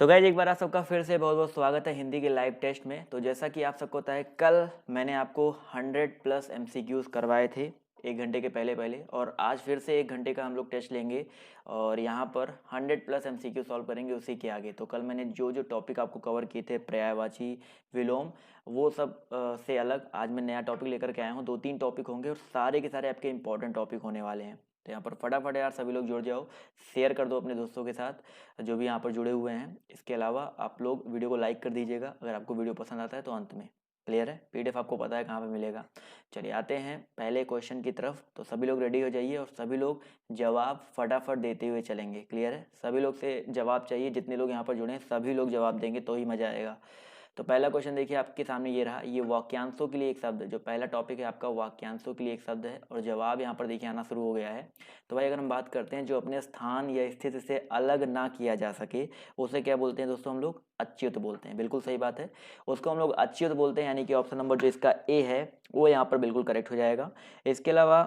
So guys एक बार आप सबका फिर से बहुत बहुत स्वागत है हिंदी के लाइव टेस्ट में। तो जैसा कि आप सबको पता है, कल मैंने आपको 100+ MCQs करवाए थे 1 घंटे के पहले पहले, और आज फिर से 1 घंटे का हम लोग टेस्ट लेंगे और यहाँ पर 100+ MCQ सॉल्व करेंगे उसी के आगे। तो कल मैंने जो जो टॉपिक आपको कवर किए थे, पर्यायवाची, विलोम, वो सब से अलग आज मैं नया टॉपिक लेकर के आया हूँ। 2-3 टॉपिक होंगे और सारे के सारे आपके इंपॉर्टेंट टॉपिक होने वाले हैं। तो यहाँ पर फटाफट यार सभी लोग जुड़ जाओ, शेयर कर दो अपने दोस्तों के साथ जो भी यहाँ पर जुड़े हुए हैं। इसके अलावा आप लोग वीडियो को लाइक कर दीजिएगा अगर आपको वीडियो पसंद आता है तो अंत में। क्लियर है? पीडीएफ आपको पता है कहाँ पे मिलेगा। चलिए आते हैं पहले क्वेश्चन की तरफ। तो सभी लोग रेडी हो जाइए और सभी लोग जवाब फटाफट देते हुए चलेंगे। क्लियर है? सभी लोग से जवाब चाहिए, जितने लोग यहाँ पर जुड़े हैं सभी लोग जवाब देंगे तो ही मज़ा आएगा। तो पहला क्वेश्चन देखिए आपके सामने ये रहा, ये वाक्यांशों के लिए एक शब्द है। जो पहला टॉपिक है आपका वाक्यांशों के लिए एक शब्द है और जवाब यहाँ पर देखिए आना शुरू हो गया है। तो भाई अगर हम बात करते हैं जो अपने स्थान या स्थिति से अलग ना किया जा सके उसे क्या बोलते हैं दोस्तों? हम लोग अच्युत बोलते हैं। बिल्कुल सही बात है, उसको हम लोग अच्युत बोलते हैं। यानी कि ऑप्शन नंबर जो इसका ए है वो यहाँ पर बिल्कुल करेक्ट हो जाएगा। इसके अलावा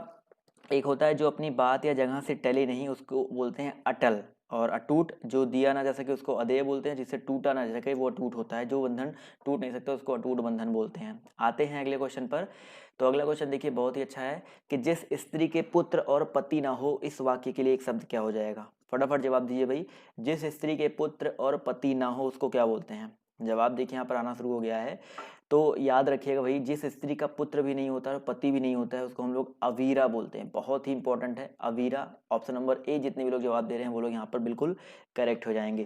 एक होता है जो अपनी बात या जगह से टले नहीं, उसको बोलते हैं अटल। और अटूट, जो दिया ना जा सके उसको अदेय बोलते हैं, जिससे टूटा ना जा सके वो अटूट होता है। जो बंधन टूट नहीं सकता उसको अटूट बंधन बोलते हैं। आते हैं अगले क्वेश्चन पर। तो अगला क्वेश्चन देखिए बहुत ही अच्छा है कि जिस स्त्री के पुत्र और पति ना हो, इस वाक्य के लिए एक शब्द क्या हो जाएगा? फटाफट जवाब दीजिए भाई। जिस स्त्री के पुत्र और पति ना हो उसको क्या बोलते हैं? जवाब देखिए यहाँ पर आना शुरू हो गया है। तो याद रखिएगा भाई, जिस स्त्री का पुत्र भी नहीं होता है और पति भी नहीं होता है उसको हम लोग अवीरा बोलते हैं। बहुत ही इंपॉर्टेंट है अवीरा। ऑप्शन नंबर ए जितने भी लोग जवाब दे रहे हैं वो लोग यहाँ पर बिल्कुल करेक्ट हो जाएंगे।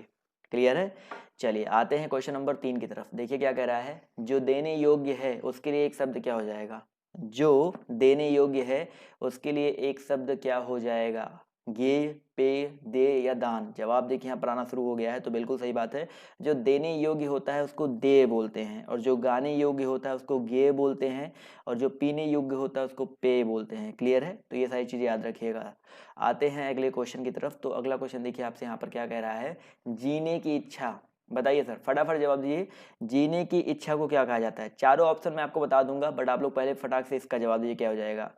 क्लियर है? चलिए आते हैं क्वेश्चन नंबर 3 की तरफ। देखिए क्या कह रहा है, जो देने योग्य है उसके लिए एक शब्द क्या हो जाएगा? जो देने योग्य है उसके लिए एक शब्द क्या हो जाएगा? गे, पे, दे या दान? जवाब देखिए यहाँ पर आना शुरू हो गया है। तो बिल्कुल सही बात है, जो देने योग्य होता है उसको दे बोलते हैं, और जो गाने योग्य होता है उसको गे बोलते हैं, और जो पीने योग्य होता है उसको पे बोलते हैं। क्लियर है? तो ये सारी चीज़ें याद रखिएगा। आते हैं अगले क्वेश्चन की तरफ। तो अगला क्वेश्चन देखिए आपसे यहाँ पर क्या कह रहा है, जीने की इच्छा। बताइए सर, फटाफट जवाब दीजिए। जीने की इच्छा को क्या कहा जाता है? चारों ऑप्शन मैं आपको बता दूंगा बट आप लोग पहले फटाक से इसका जवाब दीजिए क्या हो जाएगा।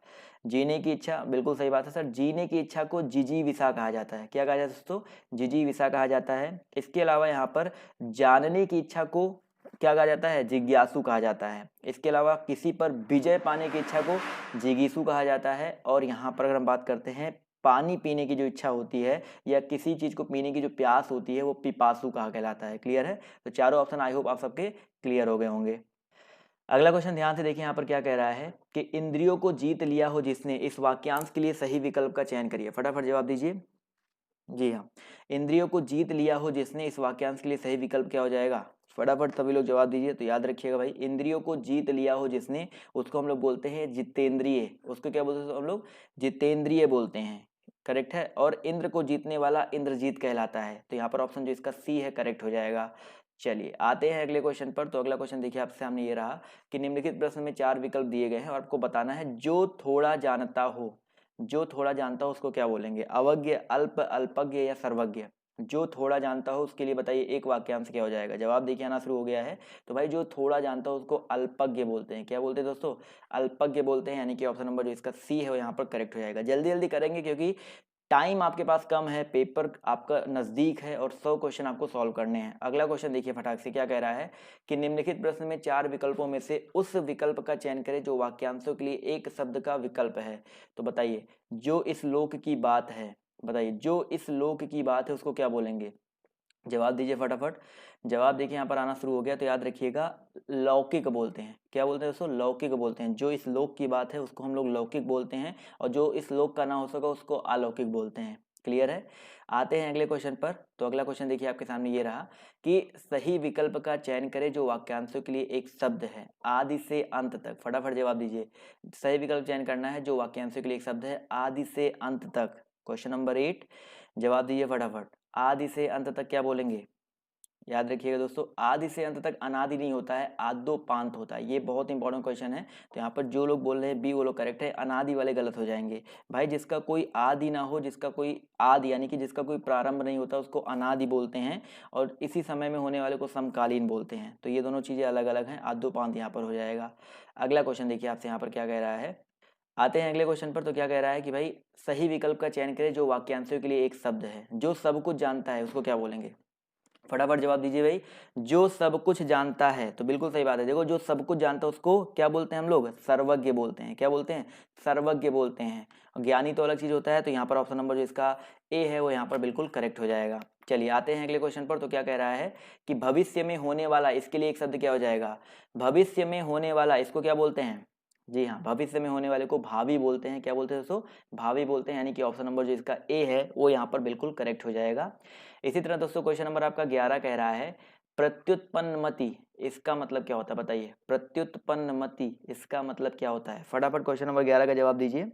जीने की इच्छा, बिल्कुल सही बात है सर। जीने की इच्छा को जिजीविषा कहा जाता है। क्या कहा जाता है दोस्तों? जिजीविषा कहा जाता है। इसके अलावा यहाँ पर जानने की इच्छा को क्या कहा जाता है? जिज्ञासु कहा जाता है। इसके अलावा किसी पर विजय पाने की इच्छा को जिगीसु कहा जाता है। और यहाँ पर अगर हम बात करते हैं पानी पीने की जो इच्छा होती है या किसी चीज को पीने की जो प्यास होती है वो पिपासु कहा कहलाता है। क्लियर है? तो चारों ऑप्शन आई होप आप सबके क्लियर हो गए होंगे। अगला क्वेश्चन ध्यान से देखिए यहाँ पर क्या कह रहा है कि इंद्रियों को जीत लिया हो जिसने, इस वाक्यांश के लिए सही विकल्प का चयन करिए। फटाफट जवाब दीजिए। जी हाँ, इंद्रियों को जीत लिया हो जिसने, इस वाक्यांश के लिए सही विकल्प क्या हो जाएगा? फटाफट सभी लोग जवाब दीजिए। तो याद रखिएगा भाई, इंद्रियों को जीत लिया हो जिसने उसको हम लोग बोलते हैं जितेंद्रिय। उसको क्या बोलते हैं हम लोग? जितेंद्रिय बोलते हैं। करेक्ट है? और इंद्र को जीतने वाला इंद्रजीत कहलाता है। तो यहाँ पर ऑप्शन जो इसका सी है करेक्ट हो जाएगा। चलिए आते हैं अगले क्वेश्चन पर। तो अगला क्वेश्चन देखिए आपके सामने ये रहा कि निम्नलिखित प्रश्न में 4 विकल्प दिए गए हैं और आपको बताना है जो थोड़ा जानता हो। जो थोड़ा जानता हो उसको क्या बोलेंगे? अवज्ञ, अल्प, अल्पज्ञ या सर्वज्ञ? जो थोड़ा जानता हो उसके लिए बताइए एक वाक्यांश क्या हो जाएगा? जवाब देखिए आना शुरू हो गया है। तो भाई जो थोड़ा जानता हो उसको अल्पज्ञ बोलते हैं। क्या बोलते हैं दोस्तों? अल्पज्ञ बोलते हैं। यानी कि ऑप्शन नंबर जो इसका सी है वो यहाँ पर करेक्ट हो जाएगा। जल्दी जल्दी करेंगे क्योंकि टाइम आपके पास कम है, पेपर आपका नजदीक है और 100 क्वेश्चन आपको सॉल्व करने हैं। अगला क्वेश्चन देखिए फटाक से क्या कह रहा है कि निम्नलिखित प्रश्न में 4 विकल्पों में से उस विकल्प का चयन करें जो वाक्यांशों के लिए एक शब्द का विकल्प है। तो बताइए, जो इस लोक की बात है, बताइए जो इस लोक की बात है उसको क्या बोलेंगे? जवाब दीजिए फटाफट। जवाब देखिए यहाँ पर आना शुरू हो गया। तो याद रखिएगा, लौकिक बोलते हैं। क्या बोलते हैं दोस्तों? लौकिक बोलते हैं। जो इस लोक की बात है उसको हम लोग लौकिक बोलते हैं, और जो इस लोक का ना हो सका उसको अलौकिक बोलते हैं। क्लियर है? आते हैं अगले क्वेश्चन पर। तो अगला क्वेश्चन देखिए आपके सामने ये रहा कि सही विकल्प का चयन करें जो वाक्यांशों के लिए एक शब्द है आदि से अंत तक। फटाफट जवाब दीजिए। सही विकल्प चयन करना है जो वाक्यांशों के लिए एक शब्द है आदि से अंत तक। क्वेश्चन नंबर 8, जवाब दीजिए फटाफट। आदि से अंत तक क्या बोलेंगे? याद रखिएगा दोस्तों, आदि से अंत तक अनादि नहीं होता है, आद्योपांत होता है। ये बहुत इंपॉर्टेंट क्वेश्चन है। तो यहाँ पर जो लोग बोल रहे हैं बी वो लोग करेक्ट है, अनादि वाले गलत हो जाएंगे। भाई जिसका कोई आदि ना हो, जिसका कोई आदि यानी कि जिसका कोई प्रारंभ नहीं होता उसको अनादि बोलते हैं, और इसी समय में होने वाले को समकालीन बोलते हैं। तो ये दोनों चीजें अलग अलग हैं। आद्योपांत यहाँ पर हो जाएगा। अगला क्वेश्चन देखिए आपसे यहाँ पर क्या कह रहा है। आते हैं अगले क्वेश्चन पर। तो क्या कह रहा है कि भाई सही विकल्प का चयन करें जो वाक्यांशों के लिए एक शब्द है जो सब कुछ जानता है उसको क्या बोलेंगे? फटाफट जवाब दीजिए भाई। जो सब कुछ जानता है, तो बिल्कुल सही बात है। देखो जो सब कुछ जानता है उसको क्या बोलते हैं हम लोग? सर्वज्ञ बोलते हैं। क्या बोलते हैं? सर्वज्ञ बोलते हैं। ज्ञानी तो अलग चीज होता है। तो यहाँ पर ऑप्शन नंबर जो इसका ए है वो यहाँ पर बिल्कुल करेक्ट हो जाएगा। चलिए आते हैं अगले क्वेश्चन पर। तो क्या कह रहा है कि भविष्य में होने वाला, इसके लिए एक शब्द क्या हो जाएगा? भविष्य में होने वाला, इसको क्या बोलते हैं? जी हाँ, भविष्य में होने वाले को भावी बोलते हैं। क्या बोलते हैं दोस्तों? भावी बोलते हैं। यानी कि ऑप्शन नंबर जो इसका ए है वो यहाँ पर बिल्कुल करेक्ट हो जाएगा। इसी तरह दोस्तों क्वेश्चन नंबर आपका 11 कह रहा है प्रत्युत्पन्नमति, इसका मतलब क्या होता है बताइए? प्रत्युत्पन्नमति इसका मतलब क्या होता है? फटाफट क्वेश्चन नंबर 11 का जवाब दीजिए।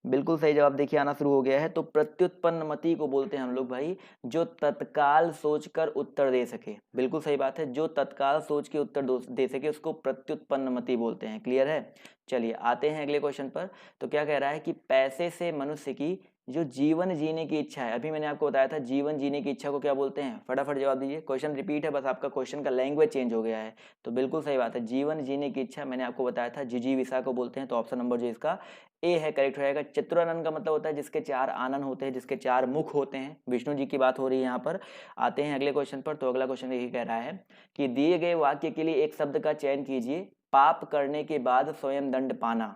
बिल्कुल सही जवाब देखिए आना शुरू हो गया है। तो प्रत्युत्पन्नमति को बोलते हैं हम लोग भाई जो तत्काल सोचकर उत्तर दे सके। बिल्कुल सही बात है, जो तत्काल सोच के उत्तर दे सके उसको प्रत्युत्पन्नमति बोलते हैं। क्लियर है? चलिए आते हैं अगले क्वेश्चन पर। तो क्या कह रहा है कि पैसे से मनुष्य की जो जीवन जीने की इच्छा है, अभी मैंने आपको बताया था जीवन जीने की इच्छा को क्या बोलते हैं? फटाफट जवाब दीजिए। क्वेश्चन रिपीट है, बस आपका क्वेश्चन का लैंग्वेज चेंज हो गया है। तो बिल्कुल सही बात है, जीवन जीने की इच्छा मैंने आपको बताया था जिजीविषा को बोलते हैं। तो ऑप्शन नंबर जो इसका ए है करेक्ट हो जाएगा। चतुरानन का मतलब होता है जिसके चार आनन होते हैं, जिसके चार मुख होते हैं। विष्णु जी की बात हो रही है यहाँ पर। आते हैं अगले क्वेश्चन पर। तो अगला क्वेश्चन यही कह रहा है कि दिए गए वाक्य के लिए एक शब्द का चयन कीजिए। पाप करने के बाद स्वयं दंड पाना।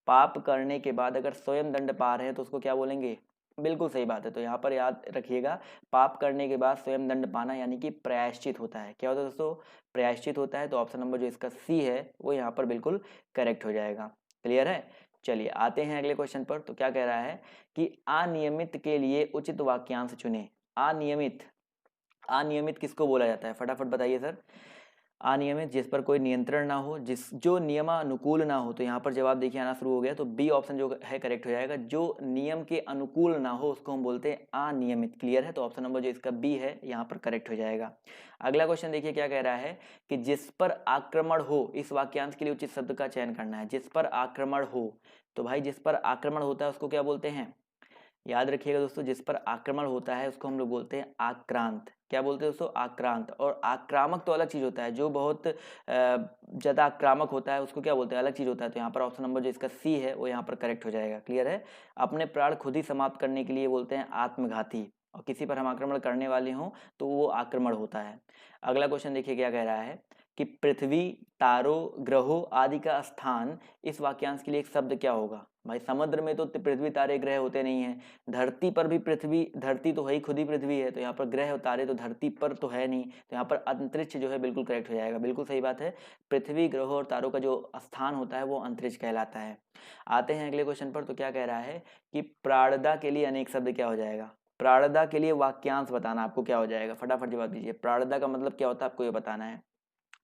पाप करने के बाद अगर स्वयं दंड पा रहे हैं तो उसको क्या बोलेंगे? बिल्कुल सही बात है। तो यहाँ पर याद रखिएगा, पाप करने के बाद स्वयं दंड पाना यानी कि प्रायश्चित होता है। क्या होता है दोस्तों? प्रायश्चित होता है। तो ऑप्शन नंबर जो इसका सी है वो यहाँ पर बिल्कुल करेक्ट हो जाएगा। क्लियर है? चलिए आते हैं अगले क्वेश्चन पर। तो क्या कह रहा है कि अनियमित के लिए उचित वाक्यांश चुने। अनियमित, अनियमित किसको बोला जाता है? फटाफट बताइए सर। अनियमित जिस पर कोई नियंत्रण ना हो, जिस जो नियमानुकूल ना हो। तो यहाँ पर जवाब देखिए आना शुरू हो गया। तो बी ऑप्शन जो है करेक्ट हो जाएगा। जो नियम के अनुकूल ना हो उसको हम बोलते हैं अनियमित। क्लियर है? तो ऑप्शन नंबर जो इसका बी है यहाँ पर करेक्ट हो जाएगा। अगला क्वेश्चन देखिए क्या कह रहा है कि जिस पर आक्रमण हो, इस वाक्यांश के लिए उचित शब्द का चयन करना है। जिस पर आक्रमण हो, तो भाई जिस पर आक्रमण होता है उसको क्या बोलते हैं? याद रखिएगा दोस्तों, जिस पर आक्रमण होता है उसको हम लोग बोलते हैं आक्रांत। क्या बोलते हैं दोस्तों? आक्रांत। और आक्रामक तो अलग चीज होता है, जो बहुत ज्यादा आक्रामक होता है उसको क्या बोलते हैं? अलग चीज होता है। तो यहाँ पर ऑप्शन नंबर जो इसका सी है वो यहाँ पर करेक्ट हो जाएगा। क्लियर है? अपने प्राण खुद ही समाप्त करने के लिए बोलते हैं आत्मघाती। और किसी पर हम आक्रमण करने वाले हों तो वो आक्रमण होता है। अगला क्वेश्चन देखिए क्या कह रहा है कि पृथ्वी, तारों, ग्रहों आदि का स्थान, इस वाक्यांश के लिए एक शब्द क्या होगा? भाई समुद्र में तो पृथ्वी, तारे, ग्रह होते नहीं है। धरती पर भी पृथ्वी, धरती तो है ही, खुद ही पृथ्वी है। तो यहाँ पर ग्रह और तारे तो धरती पर तो है नहीं। तो यहाँ पर अंतरिक्ष जो है बिल्कुल करेक्ट हो जाएगा। बिल्कुल सही बात है, पृथ्वी, ग्रहों और तारों का जो स्थान होता है वो अंतरिक्ष कहलाता है। आते हैं अगले क्वेश्चन पर। तो क्या कह रहा है कि प्राणदा के लिए अनेक शब्द क्या हो जाएगा? प्राणदा के लिए वाक्यांश बताना आपको क्या हो जाएगा? फटाफट जवाब दीजिए। प्राणदा का मतलब क्या होता है आपको ये बताना है।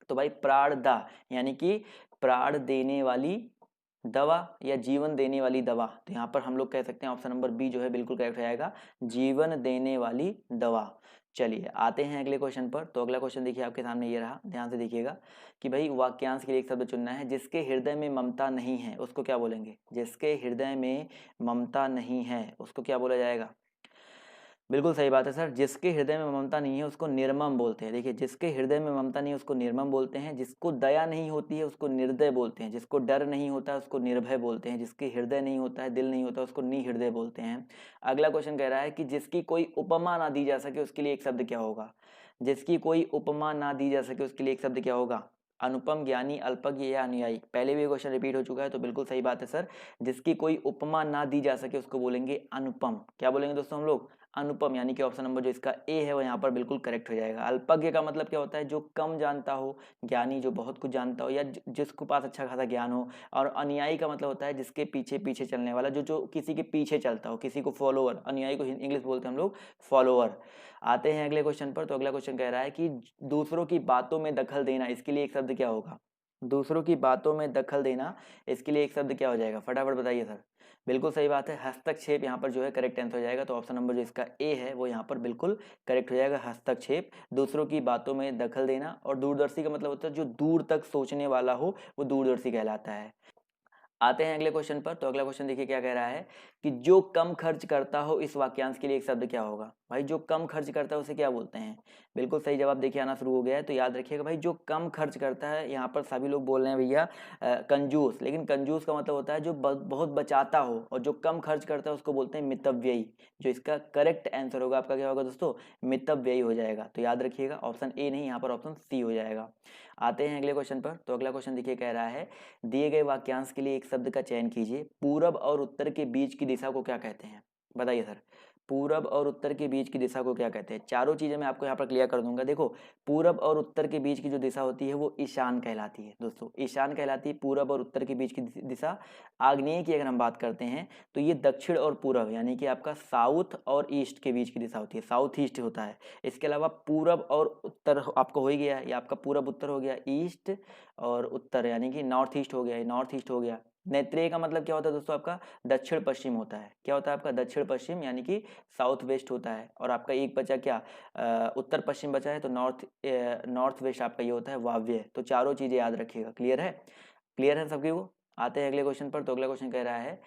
तो भाई प्राणदा यानी कि प्राण देने वाली दवा या जीवन देने वाली दवा। तो यहाँ पर हम लोग कह सकते हैं ऑप्शन नंबर बी जो है बिल्कुल करेक्ट हो जाएगा, जीवन देने वाली दवा। चलिए आते हैं अगले क्वेश्चन पर। तो अगला क्वेश्चन देखिए आपके सामने ये रहा, ध्यान से देखिएगा कि भाई वाक्यांश के लिए एक शब्द चुनना है। जिसके हृदय में ममता नहीं है उसको क्या बोलेंगे? जिसके हृदय में ममता नहीं है उसको क्या बोला जाएगा? बिल्कुल सही बात है सर, जिसके हृदय में ममता नहीं है उसको निर्मम बोलते हैं। देखिए जिसके हृदय में ममता नहीं है उसको निर्मम बोलते हैं। जिसको दया नहीं होती है उसको निर्दय बोलते हैं। जिसको डर नहीं होता है उसको निर्भय बोलते हैं। जिसके हृदय नहीं होता है, दिल नहीं होता, उसको निहृदय बोलते हैं। अगला क्वेश्चन कह रहा है कि जिसकी कोई उपमा ना दी जा सके उसके लिए एक शब्द क्या होगा? जिसकी कोई उपमा ना दी जा सके उसके लिए एक शब्द क्या होगा? अनुपम, ज्ञानी, अल्पज्ञ या अनुयायी। पहले भी ये क्वेश्चन रिपीट हो चुका है। तो बिल्कुल सही बात है सर, जिसकी कोई उपमा ना दी जा सके उसको बोलेंगे अनुपम। क्या बोलेंगे दोस्तों हम लोग? अनुपम। यानी कि ऑप्शन नंबर जो इसका ए है वो यहाँ पर बिल्कुल करेक्ट हो जाएगा। अल्पज्ञ का मतलब क्या होता है? जो कम जानता हो। ज्ञानी जो बहुत कुछ जानता हो या जिसके पास अच्छा खासा ज्ञान हो। और अनुयायी का मतलब होता है जिसके पीछे पीछे चलने वाला, जो जो किसी के पीछे चलता हो, किसी को फॉलोअर। अनुयायी को इंग्लिश बोलते हैं हम लोग फॉलोअर। आते हैं अगले क्वेश्चन पर। तो अगला क्वेश्चन कह रहा है कि दूसरों की बातों में दखल देना, इसके लिए एक शब्द क्या होगा? दूसरों की बातों में दखल देना, इसके लिए एक शब्द क्या हो जाएगा? फटाफट बताइए सर। बिल्कुल सही बात है, हस्तक्षेप यहाँ पर जो है करेक्ट आंसर हो जाएगा। तो ऑप्शन नंबर जो इसका ए है वो यहाँ पर बिल्कुल करेक्ट हो जाएगा, हस्तक्षेप। दूसरों की बातों में दखल देना। और दूरदर्शी का मतलब होता है जो दूर तक सोचने वाला हो वो दूरदर्शी कहलाता है। आते हैं अगले क्वेश्चन पर। तो अगला क्वेश्चन देखिए क्या कह रहा है कि जो कम खर्च करता हो, इस वाक्यांश के लिए एक शब्द क्या होगा भाई? जो कम खर्च करता है उसे क्या बोलते हैं? बिल्कुल सही जवाब देखिए आना शुरू हो गया है। तो याद रखिएगा भाई, जो कम खर्च करता है, यहाँ पर सभी लोग बोल रहे हैं भैया कंजूस, लेकिन कंजूस का मतलब होता है जो बहुत बचाता हो, और जो कम खर्च करता है उसको बोलते हैं मितव्ययी। जो इसका करेक्ट आंसर होगा आपका क्या होगा दोस्तों? मितव्ययी हो जाएगा। तो याद रखिएगा ऑप्शन ए नहीं, यहाँ पर ऑप्शन सी हो जाएगा। आते हैं अगले क्वेश्चन पर। तो अगला क्वेश्चन देखिए, कह रहा है दिए गए वाक्यांश के लिए एक शब्द का चयन कीजिए। पूरब और उत्तर के बीच की दिशा को क्या कहते हैं? बताइए सर, पूरब और उत्तर के बीच की दिशा को क्या कहते हैं? चारों चीजें मैं आपको यहाँ पर क्लियर कर दूंगा। देखो, पूरब और उत्तर के बीच की जो दिशा होती है वो ईशान कहलाती है दोस्तों, ईशान कहलाती है पूरब और उत्तर के बीच की दिशा। आग्नेय की अगर हम बात करते हैं तो ये दक्षिण और पूरब, यानी कि आपका साउथ और ईस्ट के बीच की दिशा होती है, साउथ ईस्ट होता है। इसके अलावा पूरब और उत्तर आपको हो ही गया, ये आपका पूरब उत्तर हो गया, ईस्ट और उत्तर यानी कि नॉर्थ ईस्ट हो गया, ये नॉर्थ ईस्ट हो गया। नेत्रेय का मतलब क्या होता है दोस्तों? आपका दक्षिण पश्चिम होता है। क्या होता है आपका? दक्षिण पश्चिम, यानी कि साउथ वेस्ट होता है। और आपका एक बचा क्या? उत्तर पश्चिम बचा है, तो नॉर्थ वेस्ट आपका ये होता है वाव्य। तो चारों चीजें याद रखिएगा। क्लियर है? क्लियर है सबकी वो? आते हैं अगले क्वेश्चन पर। तो अगला क्वेश्चन कह रहा है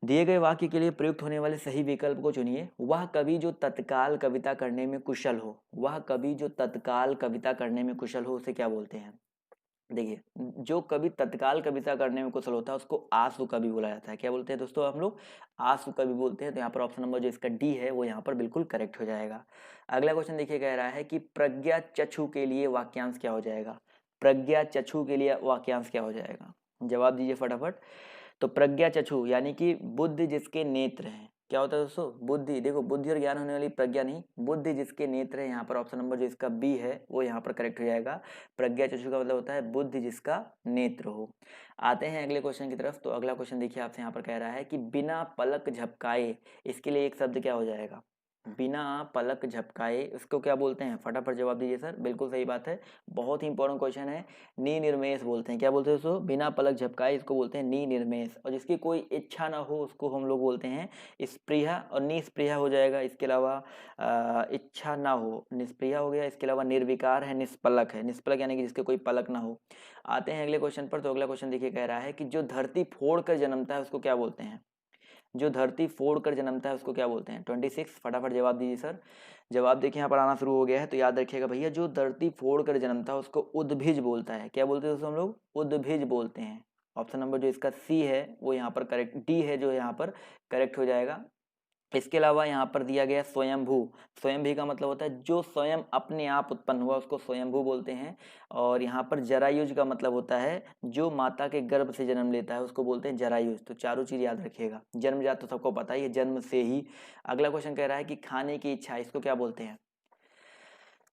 दिए गए वाक्य के लिए प्रयुक्त होने वाले सही विकल्प को चुनिए। वह कवि जो तत्काल कविता करने में कुशल हो, वह कवि जो तत्काल कविता करने में कुशल हो उसे क्या बोलते हैं? देखिए, जो कवि तत्काल कविता करने में कुशल होता है उसको आशु कवि बोला जाता है। क्या बोलते हैं दोस्तों हम लोग? आशु कवि बोलते हैं। तो यहाँ पर ऑप्शन नंबर जो इसका डी है वो यहाँ पर बिल्कुल करेक्ट हो जाएगा। अगला क्वेश्चन देखिए, कह रहा है कि प्रज्ञा चक्षु के लिए वाक्यांश क्या हो जाएगा? प्रज्ञा चक्षु के लिए वाक्यांश क्या हो जाएगा? जवाब दीजिए फटाफट। तो प्रज्ञा चक्षु यानी कि बुद्धि जिसके नेत्र हैं। क्या होता है दोस्तों? बुद्धि, देखो बुद्धि और ज्ञान होने वाली प्रज्ञा नहीं, बुद्धि जिसके नेत्र है। यहाँ पर ऑप्शन नंबर जो इसका बी है वो यहाँ पर करेक्ट हो जाएगा। प्रज्ञा चक्षु का मतलब होता है बुद्धि जिसका नेत्र हो। आते हैं अगले क्वेश्चन की तरफ। तो अगला क्वेश्चन देखिए आपसे यहाँ पर कह रहा है कि बिना पलक झपकाए, इसके लिए एक शब्द क्या हो जाएगा? बिना पलक झपकाए इसको क्या बोलते हैं? फटाफट जवाब दीजिए सर। बिल्कुल सही बात है, बहुत ही इंपॉर्टेंट क्वेश्चन है। निर्मेष बोलते हैं। क्या बोलते हैं दोस्तों? बिना पलक झपकाए इसको बोलते हैं निर्मेष। और जिसकी कोई इच्छा ना हो उसको हम लोग बोलते हैं स्पृहा, और निस्पृहा हो जाएगा। इसके अलावा इच्छा ना हो, निस्पृहा हो गया। इसके अलावा निर्विकार है, निष्पलक है। निष्पलक यानी कि जिसके कोई पलक ना हो। आते हैं अगले क्वेश्चन पर। तो अगला क्वेश्चन देखिए, कह रहा है कि जो धरती फोड़ कर जन्मता है उसको क्या बोलते हैं? जो धरती फोड़ कर जन्मता है उसको क्या बोलते हैं? 26, फटाफट जवाब दीजिए सर। जवाब देखिए यहाँ पर आना शुरू हो गया है। तो याद रखिएगा भैया, जो धरती फोड़ कर जन्मता है उसको उद्भिज बोलता है। क्या बोलते हैं दोस्तों हम लोग? उद्भिज बोलते हैं। ऑप्शन नंबर जो इसका सी है वो यहाँ पर करेक्ट, डी है जो यहाँ पर करेक्ट हो जाएगा। इसके अलावा यहाँ पर दिया गया स्वयंभू। स्वयंभू का मतलब होता है जो स्वयं अपने आप उत्पन्न हुआ उसको स्वयंभू बोलते हैं। और यहाँ पर जरायुज का मतलब होता है जो माता के गर्भ से जन्म लेता है उसको बोलते हैं जरायुज। तो चारों चीज याद रखिएगा। जन्मजात तो सबको पता ही है, जन्म से ही। अगला क्वेश्चन कह रहा है कि खाने की इच्छा, इसको क्या बोलते हैं?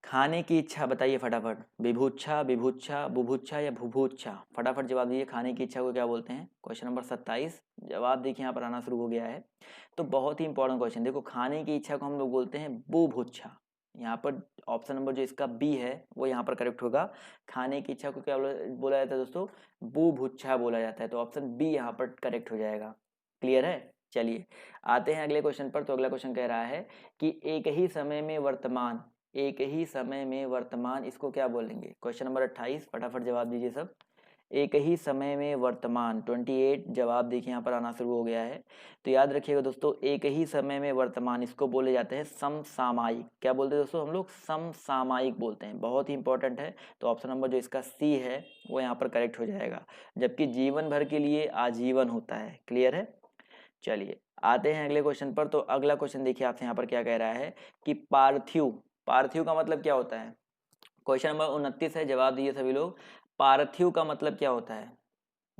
खाने की इच्छा बताइए फटाफट। विभुच्छा, विभुच्छा, बुभुच्छा या भुभुच्छा? फटाफट जवाब दीजिए। खाने की इच्छा को क्या बोलते हैं? Question number 27। जवाब देखिए यहाँ पर आना शुरू हो गया है। तो बहुत ही इंपॉर्टेंट क्वेश्चन, देखो खाने की इच्छा को हम लोग बोलते हैं बुभुच्छा। यहाँ पर ऑप्शन नंबर जो इसका बी है वो यहाँ पर करेक्ट होगा। खाने की इच्छा को क्या बोला जाता है दोस्तों? बुभुच्छा बोला जाता है। तो ऑप्शन बी यहाँ पर करेक्ट हो जाएगा। क्लियर है? चलिए आते हैं अगले क्वेश्चन पर। तो अगला क्वेश्चन कह रहा है कि एक ही समय में वर्तमान, एक ही समय में वर्तमान इसको क्या बोलेंगे? क्वेश्चन नंबर 28, फटाफट जवाब दीजिए सब। एक ही समय में वर्तमान 28, जवाब देखिए यहाँ पर आना शुरू हो गया है। तो याद रखिएगा दोस्तों, एक ही समय में वर्तमान इसको बोले जाते हैं समसामयिक। क्या बोलते हैं दोस्तों हम लोग? समसामयिक बोलते हैं। बहुत ही इंपॉर्टेंट है। तो ऑप्शन नंबर जो इसका सी है वो यहाँ पर करेक्ट हो जाएगा। जबकि जीवन भर के लिए आजीवन होता है। क्लियर है? चलिए आते हैं अगले क्वेश्चन पर। तो अगला क्वेश्चन देखिए आपसे यहाँ पर क्या कह रहा है कि पार्थिव, पार्थिव का मतलब क्या होता है? क्वेश्चन नंबर 29 है। जवाब दिए सभी लोग। पार्थिव का मतलब क्या होता है?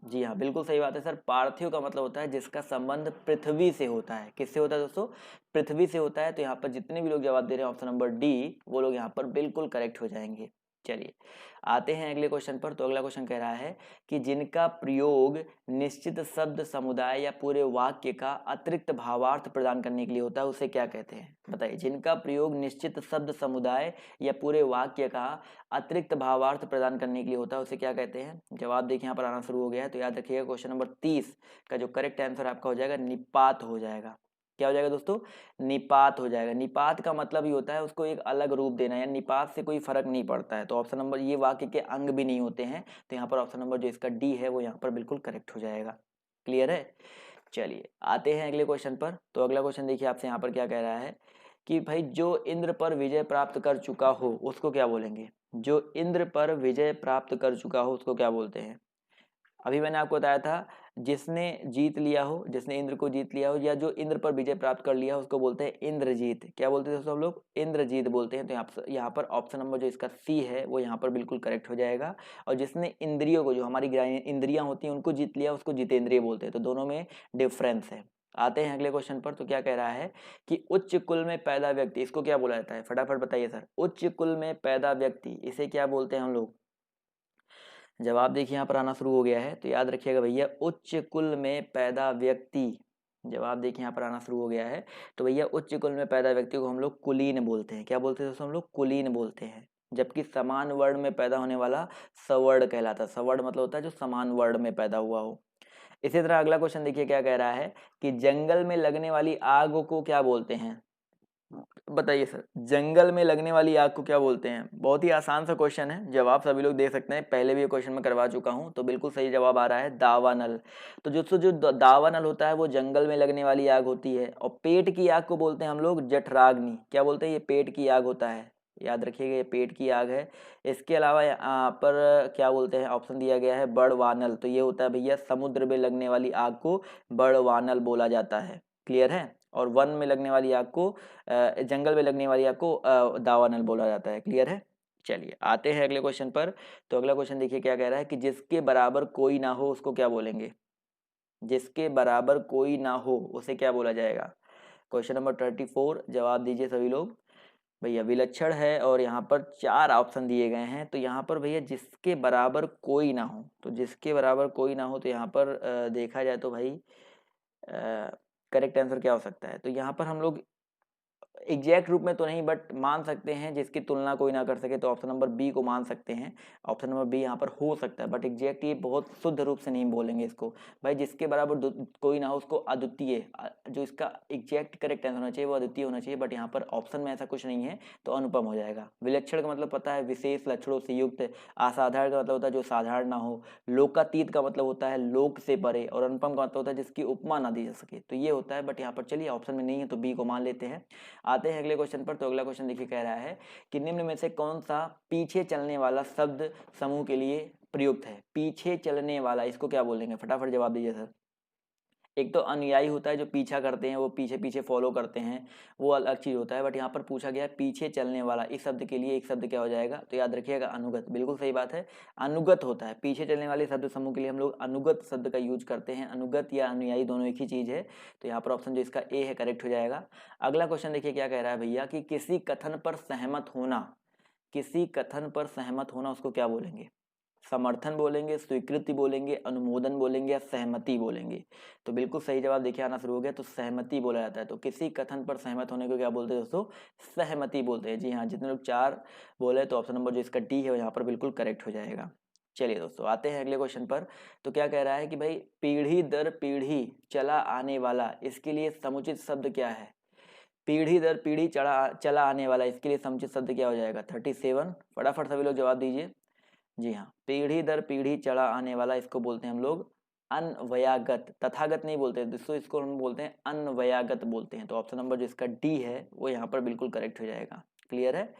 जी हाँ, बिल्कुल सही बात है सर। पार्थिव का मतलब होता है जिसका संबंध पृथ्वी से होता है। किससे होता है दोस्तों? पृथ्वी से होता है। तो यहाँ पर जितने भी लोग जवाब दे रहे हैं ऑप्शन नंबर डी, वो लोग यहाँ पर बिल्कुल करेक्ट हो जाएंगे। चलिए आते हैं अगले क्वेश्चन पर। तो अगला क्वेश्चन कह रहा है कि जिनका प्रयोग निश्चित शब्द समुदाय या पूरे वाक्य का अतिरिक्त भावार्थ प्रदान करने के लिए होता है उसे क्या कहते हैं? बताइए। जिनका प्रयोग निश्चित शब्द समुदाय या पूरे वाक्य का अतिरिक्त भावार्थ प्रदान करने के लिए होता है उसे क्या कहते हैं? जवाब देखिए यहाँ पर आना शुरू हो गया है। तो याद रखिएगा क्वेश्चन नंबर 30 का जो करेक्ट आंसर आपका हो जाएगा निपात हो जाएगा। क्या हो जाएगा दोस्तों? निपात हो जाएगा। निपात का मतलब ही होता है उसको एक अलग रूप देना, या निपात से कोई फर्क नहीं पड़ता है। तो ऑप्शन नंबर, ये वाक्य के अंग भी नहीं होते हैं। तो यहाँ पर ऑप्शन नंबर जो इसका डी है वो यहाँ पर बिल्कुल करेक्ट हो जाएगा। क्लियर है? चलिए आते हैं अगले क्वेश्चन पर। तो अगला क्वेश्चन देखिए आपसे यहाँ पर क्या कह रहा है कि भाई जो इंद्र पर विजय प्राप्त कर चुका हो उसको क्या बोलेंगे। जो इंद्र पर विजय प्राप्त कर चुका हो उसको क्या बोलते हैं। अभी मैंने आपको बताया था जिसने जीत लिया हो, जिसने इंद्र को जीत लिया हो या जो इंद्र पर विजय प्राप्त कर लिया हो उसको बोलते हैं इंद्रजीत। क्या बोलते हैं दोस्तों हम लोग, इंद्रजीत बोलते हैं। तो यहाँ पर ऑप्शन नंबर जो इसका सी है वो यहाँ पर बिल्कुल करेक्ट हो जाएगा। और जिसने इंद्रियों को, जो हमारी इंद्रियां होती हैं उनको जीत लिया उसको जितेंद्रिय बोलते हैं। तो दोनों में डिफरेंस है। आते हैं अगले क्वेश्चन पर। तो क्या कह रहा है कि उच्च कुल में पैदा व्यक्ति, इसको क्या बोला जाता है, फटाफट बताइए सर। उच्च कुल में पैदा व्यक्ति इसे क्या बोलते हैं हम लोग। जवाब देखिए यहाँ पर आना शुरू हो गया है। तो याद रखिएगा भैया, उच्च कुल में पैदा व्यक्ति, जवाब देखिए यहाँ पर आना शुरू हो गया है। तो भैया उच्च कुल में पैदा व्यक्ति को हम लोग कुलीन बोलते हैं। क्या बोलते हैं दोस्तों हम लोग, कुलीन बोलते हैं। जबकि समान वर्ण में पैदा होने वाला सवर्ण कहलाता है। सवर्ण मतलब होता है जो समान वर्ण में पैदा हुआ हो। इसी तरह अगला क्वेश्चन देखिए क्या कह रहा है कि जंगल में लगने वाली आग को क्या बोलते हैं। बताइए सर, जंगल में लगने वाली आग को क्या बोलते हैं। बहुत ही आसान सा क्वेश्चन है, जवाब सभी लोग दे सकते हैं। पहले भी ये क्वेश्चन मैं करवा चुका हूं। तो बिल्कुल सही जवाब आ रहा है दावानल। तो जो दावानल होता है वो जंगल में लगने वाली आग होती है। और पेट की आग को बोलते हैं हम लोग जठराग्नि। क्या बोलते हैं, ये पेट की आग होता है। याद रखिएगा ये पेट की आग है। इसके अलावा यहाँ पर क्या बोलते हैं, ऑप्शन दिया गया है बड़वानल। तो ये होता है भैया समुद्र में लगने वाली आग को बड़वानल बोला जाता है। क्लियर है। और वन में लगने वाली आग को, जंगल में लगने वाली आग को दावानल बोला जाता है। क्लियर है। चलिए आते हैं अगले क्वेश्चन पर। तो अगला क्वेश्चन देखिए क्या कह रहा है कि जिसके बराबर कोई ना हो उसको क्या बोलेंगे। जिसके बराबर कोई ना हो उसे क्या बोला जाएगा। क्वेश्चन नंबर 34, जवाब दीजिए सभी लोग। भैया विलक्षण है और यहाँ पर 4 ऑप्शन दिए गए हैं। तो यहाँ पर भैया जिसके बराबर कोई ना हो, तो जिसके बराबर कोई ना हो तो यहाँ पर देखा जाए तो भाई करेक्ट आंसर क्या हो सकता है। तो यहाँ पर हम लोग एग्जैक्ट रूप में तो नहीं बट मान सकते हैं जिसकी तुलना कोई ना कर सके। तो ऑप्शन नंबर बी को मान सकते हैं। ऑप्शन नंबर बी यहाँ पर हो सकता है बट एग्जैक्ट ये बहुत शुद्ध रूप से नहीं बोलेंगे इसको। भाई जिसके बराबर कोई ना हो उसको अद्वितीय, जो इसका एग्जैक्ट करेक्ट आंसर होना चाहिए वो अद्वितीय होना चाहिए। बट यहाँ पर ऑप्शन में ऐसा कुछ नहीं है तो अनुपम हो जाएगा। विलक्षण का मतलब पता है, विशेष लक्षणों से युक्त। असाधारण का मतलब होता है जो साधारण ना हो। लोकातीत का मतलब होता है लोक से परे। और अनुपम का मतलब होता है जिसकी उपमा ना दी जा सके। तो ये होता है बट यहाँ पर चलिए ऑप्शन में नहीं है तो बी को मान लेते हैं। आते हैं अगले क्वेश्चन पर। तो अगला क्वेश्चन देखिए कह रहा है कि निम्न में से कौन सा पीछे चलने वाला शब्द समूह के लिए प्रयुक्त है। पीछे चलने वाला, इसको क्या बोलेंगे, फटाफट जवाब दीजिए सर। एक तो अनुयायी होता है जो पीछा करते हैं, वो पीछे पीछे फॉलो करते हैं, वो अलग चीज होता है। बट यहाँ पर पूछा गया है पीछे चलने वाला, इस शब्द के लिए एक शब्द क्या हो जाएगा। तो याद रखिएगा अनुगत। बिल्कुल सही बात है, अनुगत होता है। पीछे चलने वाले शब्द समूह के लिए हम लोग अनुगत शब्द का यूज करते हैं। अनुगत या अनुयायी दोनों एक ही चीज है। तो यहाँ पर ऑप्शन जो इसका ए है करेक्ट हो जाएगा। अगला क्वेश्चन देखिए क्या कह रहा है भैया कि किसी कथन पर सहमत होना, किसी कथन पर सहमत होना उसको क्या बोलेंगे। समर्थन बोलेंगे, स्वीकृति बोलेंगे, अनुमोदन बोलेंगे या सहमति बोलेंगे। तो बिल्कुल सही जवाब देखिए आना शुरू हो गया। तो सहमति बोला जाता है। तो किसी कथन पर सहमत होने को क्या बोलते हैं दोस्तों, सहमति बोलते हैं। जी हाँ, जितने लोग 4 बोले तो ऑप्शन नंबर जो इसका डी है यहाँ पर बिल्कुल करेक्ट हो जाएगा। चलिए दोस्तों आते हैं अगले क्वेश्चन पर। तो क्या कह रहा है कि भाई पीढ़ी दर पीढ़ी चला आने वाला, इसके लिए समुचित शब्द क्या है। पीढ़ी दर पीढ़ी चला आने वाला, इसके लिए समुचित शब्द क्या हो जाएगा। 37, फटाफट सभी लोग जवाब दीजिए। जी हाँ, पीढ़ी दर पीढ़ी चढ़ा आने वाला, इसको बोलते हैं हम लोग अन्वयागत। तथागत नहीं बोलते दोस्तों, इसको हम बोलते हैं अन्वयागत बोलते हैं। तो ऑप्शन नंबर जो इसका डी है वो यहाँ पर बिल्कुल करेक्ट हो जाएगा। क्लियर है।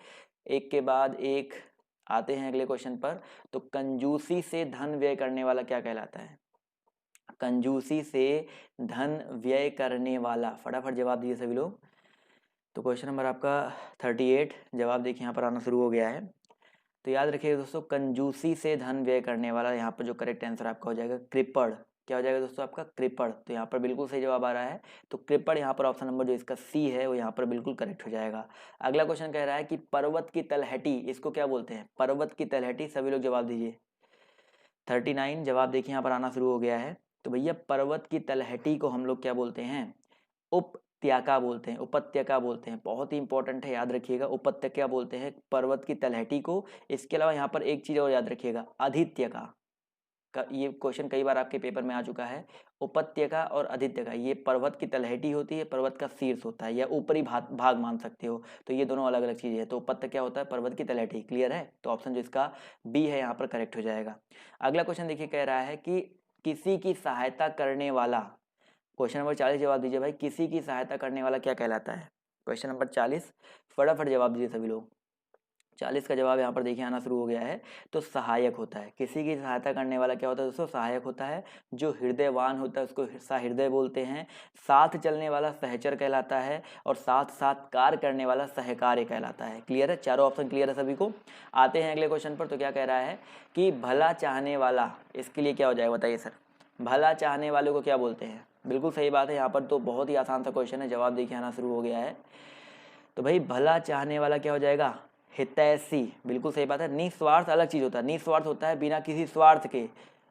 एक के बाद एक आते हैं अगले क्वेश्चन पर। तो कंजूसी से धन व्यय करने वाला क्या कहलाता है। कंजूसी से धन व्यय करने वाला, फटाफट जवाब दीजिए सभी लोग। तो क्वेश्चन नंबर आपका 38, जवाब देखिए यहाँ पर आना शुरू हो गया है। तो याद रखिएगा दोस्तों, कंजूसी से धन व्यय करने वाला, यहाँ पर जो करेक्ट आंसर आपका हो जाएगा कृपण। क्या हो जाएगा दोस्तों आपका, कृपण। तो यहाँ पर बिल्कुल सही जवाब आ रहा है। तो कृपण यहाँ पर ऑप्शन नंबर जो इसका सी है वो यहाँ पर बिल्कुल करेक्ट हो जाएगा। अगला क्वेश्चन कह रहा है कि पर्वत की तलहटी, इसको क्या बोलते हैं। पर्वत की तलहटी, सभी लोग जवाब दीजिए। 39, जवाब देखिए यहाँ पर आना शुरू हो गया है। तो भैया पर्वत की तलहटी को हम लोग क्या बोलते हैं, उपत्यका बोलते हैं, उपत्यका बोलते हैं। बहुत ही इंपॉर्टेंट है, याद रखिएगा। उपत्यका बोलते हैं पर्वत की तलहटी को। इसके अलावा यहाँ पर एक चीज और याद रखिएगा, अधित्यका का। ये क्वेश्चन कई बार आपके पेपर में आ चुका है। उपत्यका और अधित्यका, ये पर्वत की तलहटी होती है, पर्वत का शीर्ष होता है या ऊपरी भाग मान सकते हो। तो ये दोनों अलग अलग चीजें हैं। तो उपत्यका होता है पर्वत की तलहटी। क्लियर है। तो ऑप्शन जो इसका बी है यहाँ पर करेक्ट हो जाएगा। अगला क्वेश्चन देखिए कह रहा है कि किसी की सहायता करने वाला, क्वेश्चन नंबर 40 जवाब दीजिए भाई, किसी की सहायता करने वाला क्या कहलाता है? क्वेश्चन नंबर 40 फटाफट जवाब दीजिए सभी लोग। 40 का जवाब यहाँ पर देखिए आना शुरू हो गया है। तो सहायक होता है, किसी की सहायता करने वाला क्या होता है दोस्तों? सहायक होता है। जो हृदयवान होता है उसको सहृदय बोलते हैं। साथ चलने वाला सहचर कहलाता है, और साथ साथ कार्य करने वाला सहकार्य कहलाता है। क्लियर है? चारों ऑप्शन क्लियर है सभी को? आते हैं अगले क्वेश्चन पर। तो क्या कह रहा है कि भला चाहने वाला, इसके लिए क्या हो जाएगा बताइए सर? भला चाहने वाले को क्या बोलते हैं? बिल्कुल सही बात है। यहाँ पर तो बहुत ही आसान सा क्वेश्चन है, जवाब देखिए आना शुरू हो गया है। तो भाई भला चाहने वाला क्या हो जाएगा? हितैषी। बिल्कुल सही बात है। निस्वार्थ अलग चीज होता है, निस्वार्थ होता है बिना किसी स्वार्थ के।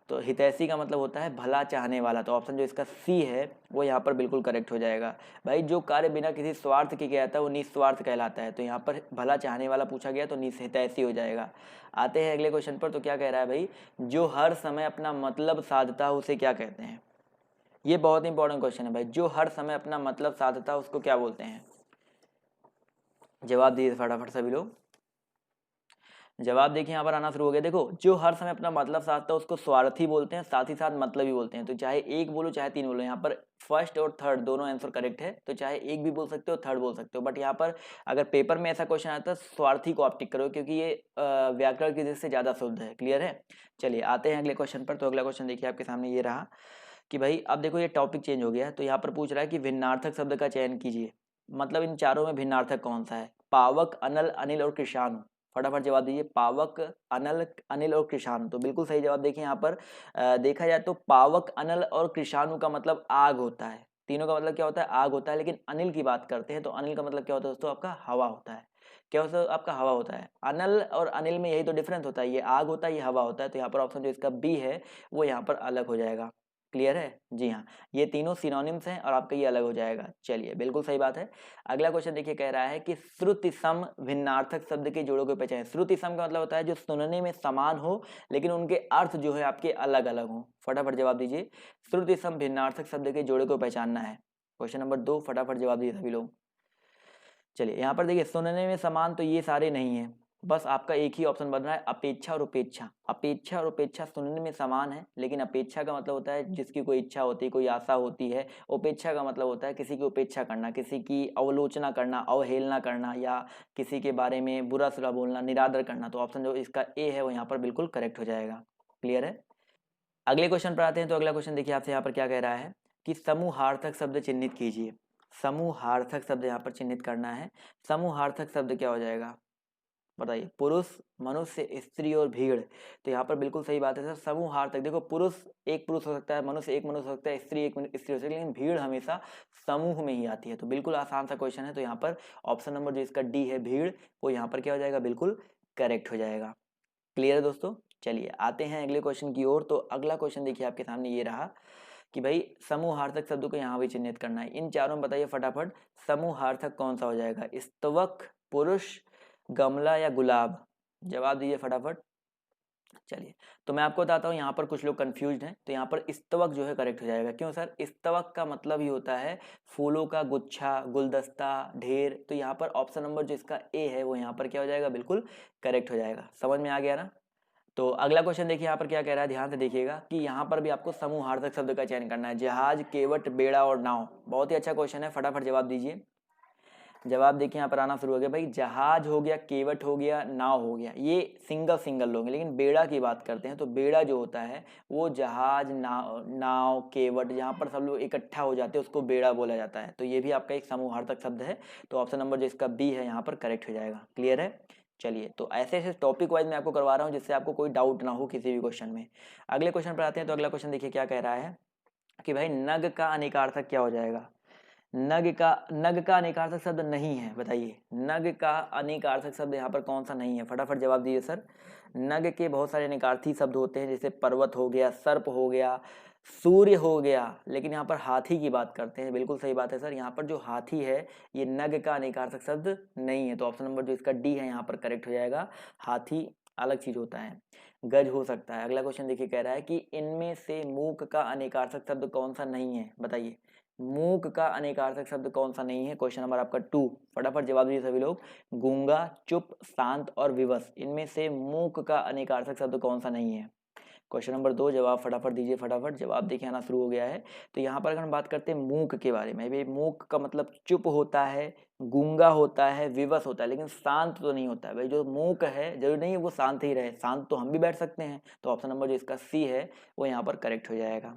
तो हितैषी का मतलब होता है भला चाहने वाला। तो ऑप्शन जो इसका सी है वो यहाँ पर बिल्कुल करेक्ट हो जाएगा। भाई जो कार्य बिना किसी स्वार्थ के किया जाता है वो निस्वार्थ कहलाता है। तो यहाँ पर भला चाहने वाला पूछा गया तो हितैषी हो जाएगा। आते हैं अगले क्वेश्चन पर। तो क्या कह रहा है भाई? जो हर समय अपना मतलब साधता है उसे क्या कहते हैं? ये बहुत इंपॉर्टेंट क्वेश्चन है भाई। जो हर समय अपना मतलब साधता है उसको क्या बोलते हैं? जवाब दीजिए फटाफट सभी लोग। जवाब देखिए यहाँ पर आना शुरू हो गया। देखो, जो हर समय अपना मतलब साधता है उसको स्वार्थी बोलते हैं, साथ ही साथ मतलबी बोलते हैं। तो चाहे एक बोलो चाहे तीन बोलो, यहाँ पर फर्स्ट और थर्ड दोनों आंसर करेक्ट है। तो चाहे एक भी बोल सकते हो, थर्ड बोल सकते हो, बट यहाँ पर अगर पेपर में ऐसा क्वेश्चन आता है स्वार्थी को आप टिक करो, क्योंकि ये व्याकरण की दृष्टि से ज्यादा शुद्ध है। क्लियर है? चलिए आते हैं अगले क्वेश्चन पर। तो अगला क्वेश्चन देखिए आपके सामने ये रहा कि भाई अब देखो ये टॉपिक चेंज हो गया। तो यहाँ पर पूछ रहा है कि भिन्नार्थक शब्द का चयन कीजिए। मतलब इन चारों में भिन्नार्थक कौन सा है? पावक, अनल, अनिल और कृषाणु। फटाफट जवाब दीजिए। पावक, अनल, अनिल और कृषाणु। तो बिल्कुल सही जवाब। देखिए यहाँ पर देखा जाए तो पावक, अनल और कृषाणु का मतलब आग होता है। तीनों का मतलब क्या होता है? आग होता है। लेकिन अनिल की बात करते हैं तो अनिल का मतलब क्या होता है दोस्तों? आपका हवा होता है। क्या होता है? आपका हवा होता है। अनल और अनिल में यही तो डिफरेंस होता है, ये आग होता है, ये हवा होता है। तो यहाँ पर ऑप्शन जो इसका बी है वो यहाँ पर अलग हो जाएगा। क्लियर है? जी हाँ, ये तीनों सिनोनिम्स हैं और आपका ये अलग हो जाएगा। चलिए बिल्कुल सही बात है। अगला क्वेश्चन देखिए कह रहा है कि श्रुति सम भिन्नार्थक शब्द के जोड़ों को पहचानें। श्रुति सम का मतलब होता है जो सुनने में समान हो लेकिन उनके अर्थ जो है आपके अलग अलग हो। फटाफट जवाब दीजिए। श्रुति सम भिन्नार्थक शब्द के जोड़े को पहचानना है। क्वेश्चन नंबर 2 फटाफट जवाब दीजिए सभी लोग। चलिए यहाँ पर देखिए, सुनने में समान तो ये सारे नहीं है, बस आपका एक ही ऑप्शन बन रहा है अपेक्षा और उपेक्षा। अपेक्षा और उपेक्षा सुनने में समान है, लेकिन अपेक्षा का मतलब होता है जिसकी कोई इच्छा होती है, कोई आशा होती है। उपेक्षा का मतलब होता है किसी की उपेक्षा करना, किसी की अवलोचना करना, अवहेलना करना, या किसी के बारे में बुरा सुरा बोलना, निरादर करना। तो ऑप्शन जो इसका ए है वो यहाँ पर बिल्कुल करेक्ट हो जाएगा। क्लियर है? अगले क्वेश्चन पर आते हैं। तो अगला क्वेश्चन देखिए आपसे यहाँ पर क्या कह रहा है कि समूहार्थक शब्द चिन्हित कीजिए। समूहार्थक शब्द यहाँ पर चिन्हित करना है। समूहार्थक शब्द क्या हो जाएगा बताइए? पुरुष, मनुष्य, स्त्री और भीड़। तो यहाँ पर बिल्कुल सही बात है सर। समूहार्थक, देखो पुरुष एक पुरुष हो सकता है, मनुष्य एक मनुष्य हो सकता है, स्त्री एक स्त्री हो सकती है, लेकिन भीड़ हमेशा समूह में ही आती है। तो बिल्कुल आसान सा क्वेश्चन है। तो यहाँ पर ऑप्शन नंबर जो इसका डी है भीड़, वो यहाँ पर क्या हो जाएगा? बिल्कुल करेक्ट हो जाएगा। क्लियर है दोस्तों? चलिए आते हैं अगले क्वेश्चन की ओर। तो अगला क्वेश्चन देखिए आपके सामने ये रहा कि भाई समूहार्थक शब्द को यहाँ भी चिन्हित करना है। इन चारों में बताइए फटाफट समूहार्थक कौन सा हो जाएगा? स्तवक, पुरुष, गमला या गुलाब? जवाब दीजिए फटाफट। चलिए तो मैं आपको बताता हूँ, यहाँ पर कुछ लोग कंफ्यूज हैं। तो यहाँ पर स्तवक जो है करेक्ट हो जाएगा। क्यों सर? स्तवक का मतलब ही होता है फूलों का गुच्छा, गुलदस्ता, ढेर। तो यहाँ पर ऑप्शन नंबर जो इसका ए है वो यहाँ पर क्या हो जाएगा? बिल्कुल करेक्ट हो जाएगा। समझ में आ गया ना? तो अगला क्वेश्चन देखिए यहाँ पर क्या कह रहा है, ध्यान से देखिएगा कि यहाँ पर भी आपको समूहार्थक शब्द का चयन करना है। जहाज, केवट, बेड़ा और नाव। बहुत ही अच्छा क्वेश्चन है, फटाफट जवाब दीजिए। जवाब देखिए यहाँ पर आना शुरू हो गया। भाई जहाज हो गया, केवट हो गया, नाव हो गया, ये सिंगल सिंगल लोग हैं। लेकिन बेड़ा की बात करते हैं तो बेड़ा जो होता है वो जहाज, नाव, केवट, जहाँ पर सब लोग इकट्ठा हो जाते हैं उसको बेड़ा बोला जाता है। तो ये भी आपका एक समूहार्थक शब्द है। तो ऑप्शन नंबर जो इसका बी है यहाँ पर करेक्ट हो जाएगा। क्लियर है? चलिए तो ऐसे ऐसे टॉपिक वाइज मैं आपको करवा रहा हूँ जिससे आपको कोई डाउट ना हो किसी भी क्वेश्चन में। अगले क्वेश्चन पर आते हैं। तो अगला क्वेश्चन देखिए क्या कह रहा है कि भाई नग का अनेकार्थक क्या हो जाएगा? नग का अनेकार्थक शब्द नहीं है, बताइए। नग का अनेकार्थक शब्द यहाँ पर कौन सा नहीं है? फटाफट जवाब दीजिए सर। नग के बहुत सारे अनेकार्थी शब्द होते हैं, जैसे पर्वत हो गया, सर्प हो गया, सूर्य हो गया, लेकिन यहाँ पर हाथी की बात करते हैं। बिल्कुल सही बात है सर। यहाँ पर जो हाथी है ये नग का अनेकार्थक शब्द नहीं है। तो ऑप्शन नंबर जो इसका डी है यहाँ पर करेक्ट हो जाएगा। हाथी अलग चीज होता है, गज हो सकता है। अगला क्वेश्चन देखिए कह रहा है कि इनमें से मूक का अनेकार्थक शब्द कौन सा नहीं है? बताइए मूक का अनेकार्थक शब्द कौन सा नहीं है? क्वेश्चन नंबर आपका 2, फटाफट जवाब दीजिए सभी लोग। गूंगा, चुप, शांत और विवश, इनमें से मूक का अनेकार्थक शब्द कौन सा नहीं है? क्वेश्चन नंबर 2 जवाब फटाफट दीजिए, फटाफट जवाब देखिए आना शुरू हो गया है। तो यहाँ पर अगर हम बात करते हैं मूक के बारे में, भाई मूक का मतलब चुप होता है, गूंगा होता है, विवश होता है, लेकिन शांत तो नहीं होता है। भाई जो मूक है जरूरी नहीं है वो शांत ही रहे, शांत तो हम भी बैठ सकते हैं। तो ऑप्शन नंबर जो इसका सी है वो यहाँ पर करेक्ट हो जाएगा।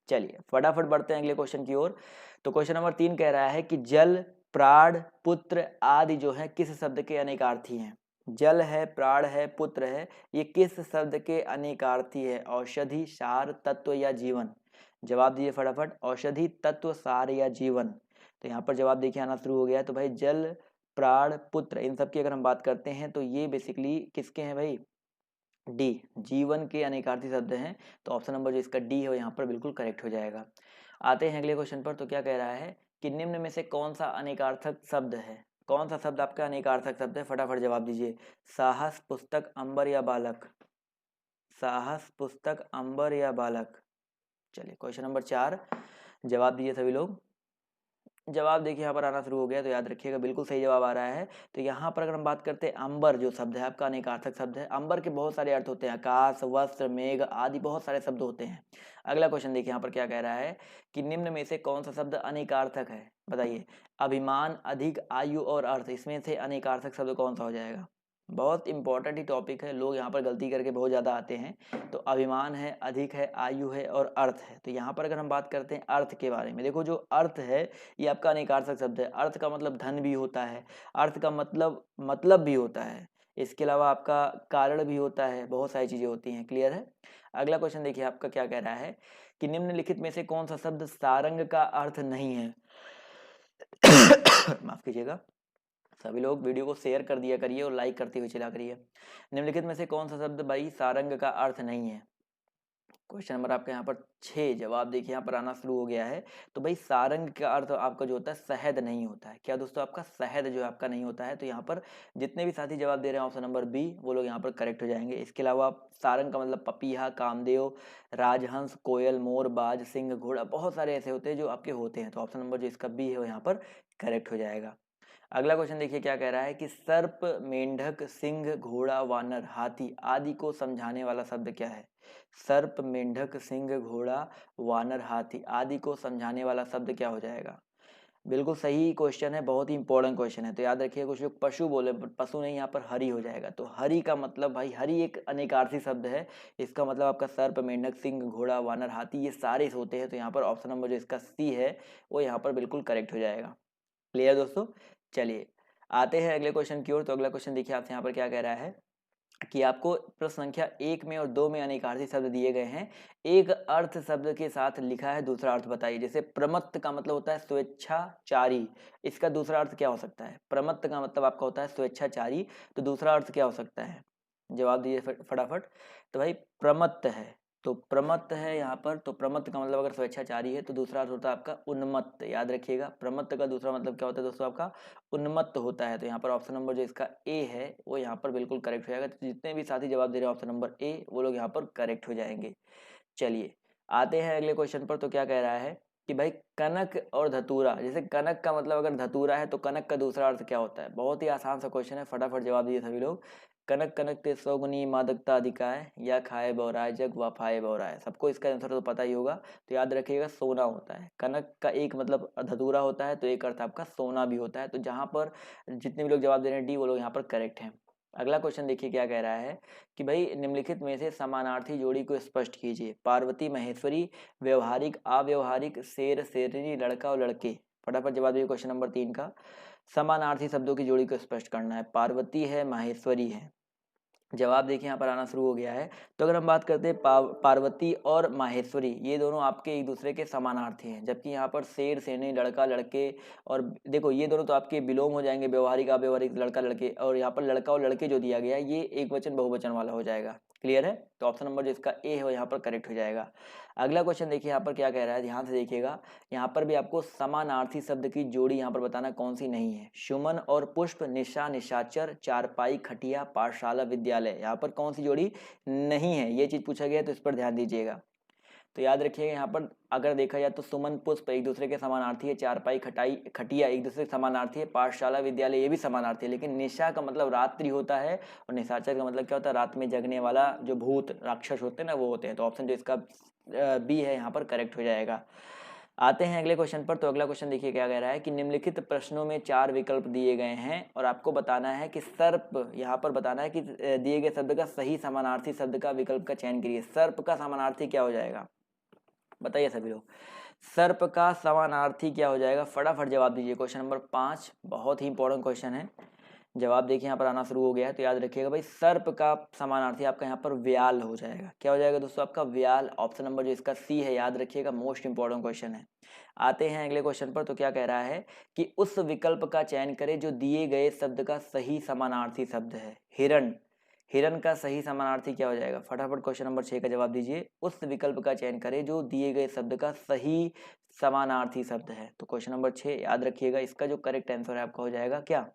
चलिए फटाफट बढ़ते हैं अगले क्वेश्चन की ओर। तो क्वेश्चन नंबर 3 कह रहा है कि जल, प्राण, पुत्र आदि जो है किस शब्द के अनेकार्थी हैं। जल है, प्राण है, पुत्र है, ये किस शब्द के अनेकार्थी है। औषधि, सार, तत्व या जीवन। जवाब दीजिए फटाफट। औषधि, तत्व, सार या जीवन। तो यहाँ पर जवाब देखिए आना शुरू हो गया है। तो भाई जल, प्राण, पुत्र इन सब की अगर हम बात करते हैं तो ये बेसिकली किसके हैं भाई, डी, जीवन के अनेकार्थी शब्द हैं। तो ऑप्शन नंबर जो इसका डी है वो यहाँ पर बिल्कुल करेक्ट हो जाएगा। आते हैं अगले क्वेश्चन पर। तो क्या कह रहा है कि निम्न में से कौन सा अनेकार्थक शब्द है, कौन सा शब्द आपका अनेकार्थक शब्द है, फटाफट जवाब दीजिए। साहस, पुस्तक, अंबर या बालक। साहस, पुस्तक, अंबर या बालक। चलिए क्वेश्चन नंबर 4 जवाब दीजिए सभी लोग। जवाब देखिए यहाँ पर आना शुरू हो गया, तो याद रखिएगा बिल्कुल सही जवाब आ रहा है। तो यहाँ पर अगर हम बात करते हैं अंबर जो शब्द है आपका अनेकार्थक शब्द है। अंबर के बहुत सारे अर्थ होते हैं, आकाश, वस्त्र, मेघ आदि बहुत सारे शब्द होते हैं। अगला क्वेश्चन देखिए यहाँ पर क्या कह रहा है कि निम्न में से कौन सा शब्द अनेकार्थक है, बताइए। अभिमान, अधिक, आयु और अर्थ, इसमें से अनेकार्थक शब्द कौन सा हो जाएगा। बहुत इंपॉर्टेंट ही टॉपिक है, लोग यहाँ पर गलती करके बहुत ज़्यादा आते हैं। तो अभिमान है, अधिक है, आयु है और अर्थ है। तो यहाँ पर अगर हम बात करते हैं अर्थ के बारे में, देखो जो अर्थ है ये आपका अनेकार्थक शब्द है। अर्थ का मतलब धन भी होता है, अर्थ का मतलब भी होता है, इसके अलावा आपका कारण भी होता है, बहुत सारी चीज़ें होती हैं। क्लियर है। अगला क्वेश्चन देखिए आपका क्या कह रहा है कि निम्नलिखित में से कौन सा शब्द सारंग का अर्थ नहीं है। माफ कीजिएगा। सभी लोग वीडियो को शेयर कर दिया करिए और लाइक करते हुए चला करिए। निम्नलिखित में से कौन सा शब्द भाई सारंग का अर्थ नहीं है। क्वेश्चन नंबर आपका यहाँ पर 6 जवाब देखिए यहाँ पर आना शुरू हो गया है। तो भाई सारंग का अर्थ आपका जो होता है शहद नहीं होता है। क्या दोस्तों, आपका शहद जो है आपका नहीं होता है। तो यहाँ पर जितने भी साथी जवाब दे रहे हैं ऑप्शन नंबर बी वो लोग यहाँ पर करेक्ट हो जाएंगे। इसके अलावा सारंग का मतलब पपीहा, कामदेव, राजहंस, कोयल, मोर, बाज, सिंह, घोड़ा, बहुत सारे ऐसे होते हैं जो आपके होते हैं। तो ऑप्शन नंबर जो इसका बी है वो यहाँ पर करेक्ट हो जाएगा। अगला क्वेश्चन देखिए क्या कह रहा है कि सर्प, मेंढक, सिंह, घोड़ा, वानर, हाथी आदि को समझाने वाला शब्द क्या है। सर्प, मेंढक, सिंह, घोड़ा, वानर, हाथी आदि को समझाने वाला शब्द क्या हो जाएगा। बिल्कुल सही क्वेश्चन है, बहुत ही इंपॉर्टेंट क्वेश्चन है। तो याद रखिए कुछ लोग पशु बोले, पशु नहीं, यहाँ पर हरि हो जाएगा। तो हरि का मतलब भाई हरि एक अनेकार्थी शब्द है, इसका मतलब आपका सर्प, मेंढक, सिंह, घोड़ा, वानर, हाथी ये सारे होते हैं। तो यहाँ पर ऑप्शन नंबर जो इसका सी है वो यहाँ पर बिल्कुल करेक्ट हो जाएगा। क्लियर दोस्तों। चलिए आते हैं अगले क्वेश्चन की ओर। तो अगला क्वेश्चन देखिए आपसे यहाँ पर क्या कह रहा है कि आपको प्रश्न संख्या 1 में और 2 में अनेकार्थी शब्द दिए गए हैं, एक अर्थ शब्द के साथ लिखा है, दूसरा अर्थ बताइए। जैसे प्रमत्त का मतलब होता है स्वेच्छाचारी, इसका दूसरा अर्थ क्या हो सकता है। प्रमत्त का मतलब आपका होता है स्वेच्छाचारी, तो दूसरा अर्थ क्या हो सकता है, जवाब दीजिए फटाफट। तो भाई प्रमत्त है, तो प्रमत्त है यहाँ पर। तो प्रमत्त का मतलब अगर स्वेच्छाचारी है तो दूसरा अर्थ होता है आपका उन्मत्त। याद रखिएगा प्रमत्त का दूसरा मतलब क्या होता है दोस्तों, आपका उन्मत्त होता है। तो यहाँ पर ऑप्शन नंबर जो इसका ए है वो यहाँ पर बिल्कुल करेक्ट हो जाएगा। तो जितने भी साथी जवाब दे रहे हैं ऑप्शन नंबर ए वो लोग यहाँ पर करेक्ट हो जाएंगे। चलिए आते हैं अगले क्वेश्चन पर। तो क्या कह रहा है कि भाई कनक और धतूरा, जैसे कनक का मतलब अगर धतूरा है तो कनक का दूसरा अर्थ क्या होता है। बहुत ही आसान सा क्वेश्चन है, फटाफट जवाब दीजिए सभी लोग। कनक कनक ते सौगुनी मादकता अधिकाय, या खाए बौराए जग वफाए बौराए। सबको इसका आंसर तो पता ही होगा। तो याद रखिएगा सोना होता है। कनक का एक मतलब धतूरा होता है तो एक अर्थ आपका सोना भी होता है। तो जहाँ पर जितने भी लोग जवाब दे रहे हैं डी वो लोग यहाँ पर करेक्ट हैं। अगला क्वेश्चन देखिए क्या कह रहा है कि भाई निम्नलिखित में से समानार्थी जोड़ी को स्पष्ट कीजिए। पार्वती, महेश्वरी, व्यवहारिक, अव्यवहारिक, शेर, शेरनी, लड़का और लड़के। फटाफट जवाब दीजिए क्वेश्चन नंबर 3 का। समानार्थी शब्दों की जोड़ी को स्पष्ट करना है। पार्वती है, माहेश्वरी है। जवाब देखिए यहाँ पर आना शुरू हो गया है। तो अगर हम बात करते हैं पार्वती और माहेश्वरी, ये दोनों आपके एक दूसरे के समानार्थी हैं। जबकि यहाँ पर शेर, सेनी, लड़का, लड़के, और देखो ये दोनों तो आपके विलोम हो जाएंगे, व्यवहारिक, अव्यवहारिक, लड़का, लड़के। और यहाँ पर लड़का और लड़के जो दिया गया है ये एक वचन बहुवचन वाला हो जाएगा। क्लियर है। तो ऑप्शन नंबर जो इसका ए है वो यहाँ पर करेक्ट हो जाएगा। अगला क्वेश्चन देखिए यहाँ पर क्या कह रहा है, ध्यान से देखिएगा। यहाँ पर भी आपको समानार्थी शब्द की जोड़ी यहाँ पर बताना कौन सी नहीं है। सुमन और पुष्प, निशा, निशाचर, चारपाई, खटिया, पाठशाला, विद्यालय। यहाँ पर कौन सी जोड़ी नहीं है, ये चीज पूछा गया है तो इस पर ध्यान दीजिएगा। तो याद रखिएगा यहाँ पर अगर देखा जाए तो सुमन पुष्प एक दूसरे के समानार्थी है, चारपाई खटाई खटिया एक दूसरे के समानार्थी है, पाठशाला विद्यालय ये भी समानार्थी है। लेकिन निशा का मतलब रात्रि होता है और निशाचर का मतलब क्या होता है, रात में जगने वाला जो भूत राक्षस होते हैं ना वो होते हैं। तो ऑप्शन जो इसका बी है यहाँ पर करेक्ट हो जाएगा। आते हैं अगले क्वेश्चन पर। तो अगला क्वेश्चन देखिए क्या कह रहा है कि निम्नलिखित प्रश्नों में 4 विकल्प दिए गए हैं और आपको बताना है कि सर्प, यहाँ पर बताना है कि दिए गए शब्द का सही समानार्थी शब्द का विकल्प का चयन करिए। सर्प का समानार्थी क्या हो जाएगा, बताइए सभी लोग, सर्प का समानार्थी क्या हो जाएगा, फटाफट जवाब दीजिए। क्वेश्चन नंबर 5 बहुत ही इंपॉर्टेंट क्वेश्चन है। जवाब देखिए यहाँ पर आना शुरू हो गया है। तो याद रखिएगा भाई, सर्प का समानार्थी आपका यहाँ पर व्याल हो जाएगा। क्या हो जाएगा दोस्तों, आपका व्याल। ऑप्शन नंबर जो इसका सी है, याद रखिएगा, मोस्ट इंपॉर्टेंट क्वेश्चन है। आते हैं अगले क्वेश्चन पर। तो क्या कह रहा है कि उस विकल्प का चयन करें जो दिए गए शब्द का सही समानार्थी शब्द है। हिरण, हिरण का सही समानार्थी क्या हो जाएगा, फटाफट क्वेश्चन नंबर 6 का जवाब दीजिए। उस विकल्प का चयन करें जो दिए गए शब्द का सही समानार्थी शब्द है। तो क्वेश्चन नंबर 6 याद रखिएगा, इसका जो करेक्ट आंसर है आपका हो जाएगा क्या,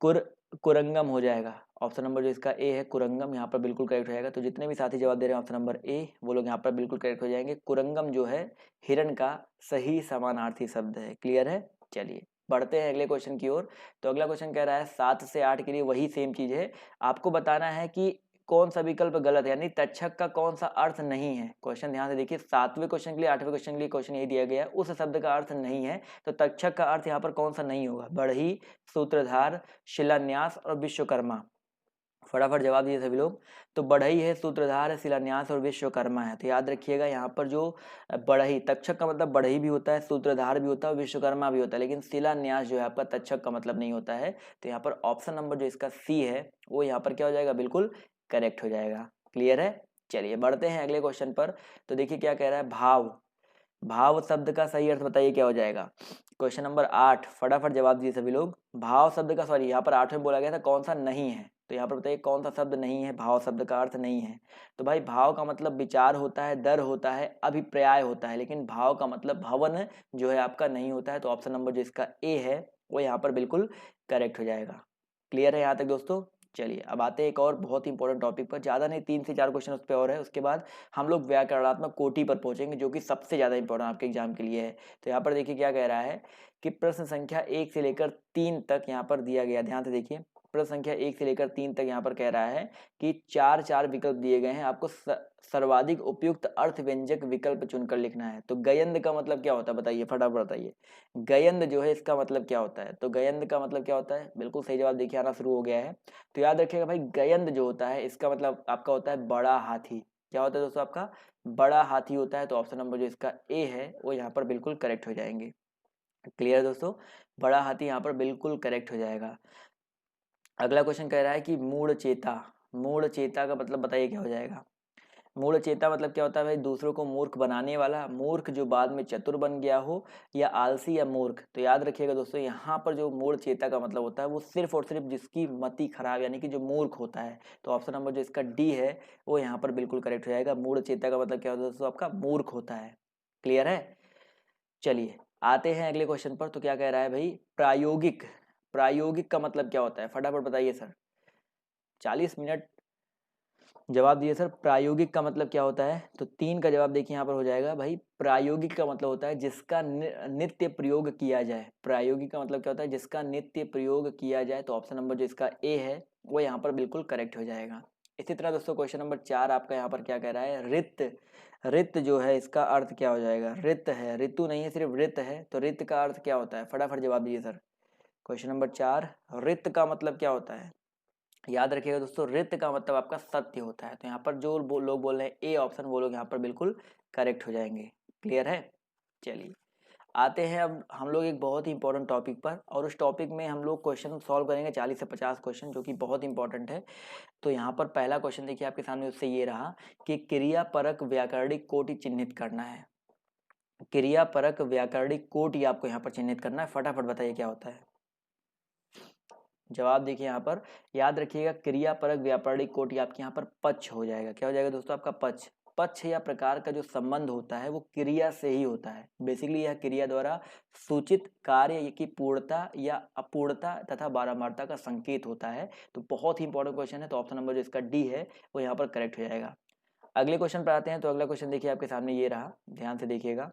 कुरंगम हो जाएगा। ऑप्शन नंबर जो इसका ए है कुरंगम, यहाँ पर बिल्कुल करेक्ट हो जाएगा। तो जितने भी साथी जवाब दे रहे हैं ऑप्शन नंबर ए, वो लोग यहाँ पर बिल्कुल करेक्ट हो जाएंगे। कुरंगम जो है हिरण का सही समानार्थी शब्द है। क्लियर है, चलिए बढ़ते हैं अगले क्वेश्चन की ओर। तो अगला क्वेश्चन कह रहा है 7 से 8 के लिए वही सेम चीज है, आपको बताना है कि कौन सा विकल्प गलत है, यानी तक्षक का कौन सा अर्थ नहीं है। क्वेश्चन ध्यान से देखिए, 7वें क्वेश्चन के लिए 8वें क्वेश्चन के लिए क्वेश्चन यही दिया गया है, उस शब्द का अर्थ नहीं है। तो तक्षक का अर्थ यहाँ पर कौन सा नहीं होगा, बढ़ई, सूत्रधार, शिलान्यास और विश्वकर्मा। फटाफट जवाब दिए सभी लोग। तो बढ़ई है, सूत्रधार है, शिलान्यास और विश्वकर्मा है। तो याद रखिएगा यहाँ पर जो बढ़ई, तक्षक का मतलब बढ़ई भी होता है, सूत्रधार भी होता है, विश्वकर्मा भी होता है, लेकिन शिलान्यास जो है आपका तक्षक का मतलब नहीं होता है। तो यहाँ पर ऑप्शन नंबर जो इसका सी है वो यहाँ पर क्या हो जाएगा, बिल्कुल करेक्ट हो जाएगा। क्लियर है, चलिए बढ़ते हैं अगले क्वेश्चन पर। तो देखिए क्या कह रहा है, भाव, भाव शब्द का सही अर्थ बताइए क्या हो जाएगा। क्वेश्चन नंबर 8, फटाफट जवाब दिए सभी लोग। भाव शब्द का, सॉरी यहाँ पर 8 में बोला गया था कौन सा नहीं है, तो यहाँ पर बताइए कौन सा शब्द नहीं है, भाव शब्द का अर्थ नहीं है। तो भाई भाव का मतलब विचार होता है, दर होता है, अभिप्राय होता है, लेकिन भाव का मतलब भवन जो है आपका नहीं होता है। तो ऑप्शन नंबर जो इसका ए है वो यहाँ पर बिल्कुल करेक्ट हो जाएगा। क्लियर है यहाँ तक दोस्तों, चलिए अब आते हैं एक और बहुत ही इंपॉर्टेंट टॉपिक पर। ज़्यादा नहीं, 3 से 4 क्वेश्चन उस पर और है, उसके बाद हम लोग व्याकरणात्मक कोटि पर पहुंचेंगे जो कि सबसे ज़्यादा इंपॉर्टेंट आपके एग्जाम के लिए है। तो यहाँ पर देखिए क्या कह रहा है कि प्रश्न संख्या 1 से लेकर 3 तक यहाँ पर दिया गया, ध्यान से देखिए। प्रश्न संख्या 1 से लेकर 3 तक यहाँ पर कह रहा है कि 4 विकल्प दिए गए हैं, आपको सर्वाधिक उपयुक्त अर्थ व्यंजक विकल्प चुनकर लिखना है। तो गयंद का मतलब क्या होता है बताइए, फटाफट बताइए। गयंद जो है इसका मतलब क्या होता है, तो गयंद का मतलब क्या होता है, बिल्कुल सही जवाब देखिए आना शुरू हो गया है। तो याद रखिएगा भाई, गयंद जो होता है इसका मतलब आपका होता है बड़ा हाथी। क्या होता है दोस्तों, आपका बड़ा हाथी होता है। तो ऑप्शन नंबर जो इसका ए है वो यहाँ पर बिल्कुल करेक्ट हो जाएंगे। क्लियर दोस्तों, बड़ा हाथी यहाँ पर बिल्कुल करेक्ट हो जाएगा। अगला क्वेश्चन कह रहा है कि मूढ़ चेता, मूढ़ चेता का मतलब बताइए क्या हो जाएगा। मूढ़ चेता मतलब क्या होता है भाई, दूसरों को मूर्ख बनाने वाला, मूर्ख जो बाद में चतुर बन गया हो, या आलसी या मूर्ख। तो याद रखिएगा दोस्तों, यहाँ पर जो मूढ़ चेता का मतलब होता है वो सिर्फ और सिर्फ जिसकी मति खराब, यानी कि जो मूर्ख होता है। तो ऑप्शन नंबर जो इसका डी है वो यहाँ पर बिल्कुल करेक्ट हो जाएगा। मूढ़ चेता का मतलब क्या होता है दोस्तों, आपका मूर्ख होता है। क्लियर है, चलिए आते हैं अगले क्वेश्चन पर। तो क्या कह रहा है भाई, प्रायोगिक, प्रायोगिक का मतलब क्या होता है, फटाफट बताइए सर। 40 मिनट जवाब दिए सर। प्रायोगिक का मतलब क्या होता है, तो 3 का जवाब देखिए यहाँ पर हो जाएगा भाई। प्रायोगिक का मतलब होता है जिसका नित्य प्रयोग किया जाए। प्रायोगिक का मतलब क्या होता है, जिसका नित्य प्रयोग किया जाए। तो ऑप्शन नंबर जो इसका ए है वो यहाँ पर बिल्कुल करेक्ट हो जाएगा। इसी तरह दोस्तों क्वेश्चन नंबर 4 आपका यहाँ पर क्या कह रहा है, रित, रित जो है इसका अर्थ क्या हो जाएगा, रित है, ऋतु नहीं है, सिर्फ रित है। तो रित का अर्थ क्या होता है, फटाफट जवाब दीजिए सर। क्वेश्चन नंबर 4, रित का मतलब क्या होता है। याद रखिएगा दोस्तों, रित का मतलब आपका सत्य होता है। तो यहाँ पर जो लोग बोल रहे हैं ए ऑप्शन, वो लोग यहाँ पर बिल्कुल करेक्ट हो जाएंगे। क्लियर है, चलिए आते हैं अब हम लोग एक बहुत ही इंपॉर्टेंट टॉपिक पर, और उस टॉपिक में हम लोग क्वेश्चन सॉल्व करेंगे 40 से 50 क्वेश्चन, जो कि बहुत इंपॉर्टेंट है। तो यहाँ पर पहला क्वेश्चन देखिए आपके सामने, उससे ये रहा कि क्रियापरक व्याकरणिक कोटि चिन्हित करना है। क्रियापरक व्याकरणिक कोटि आपको यहाँ पर चिन्हित करना है, फटाफट बताइए क्या होता है। जवाब देखिए यहाँ पर, याद रखिएगा क्रियापरक व्याकरणिक कोटि आपके यहाँ पर पक्ष हो जाएगा। क्या हो जाएगा दोस्तों, आपका पक्ष। पक्ष या प्रकार का जो संबंध होता है वो क्रिया से ही होता है। बेसिकली यह क्रिया द्वारा सूचित कार्य की पूर्णता या अपूर्णता तथा बारंबारता का संकेत होता है। तो बहुत ही इंपॉर्टेंट क्वेश्चन है। तो ऑप्शन नंबर जो इसका डी है वो यहाँ पर करेक्ट हो जाएगा। अगले क्वेश्चन पर आते हैं। तो अगला क्वेश्चन देखिए आपके सामने ये रहा, ध्यान से देखिएगा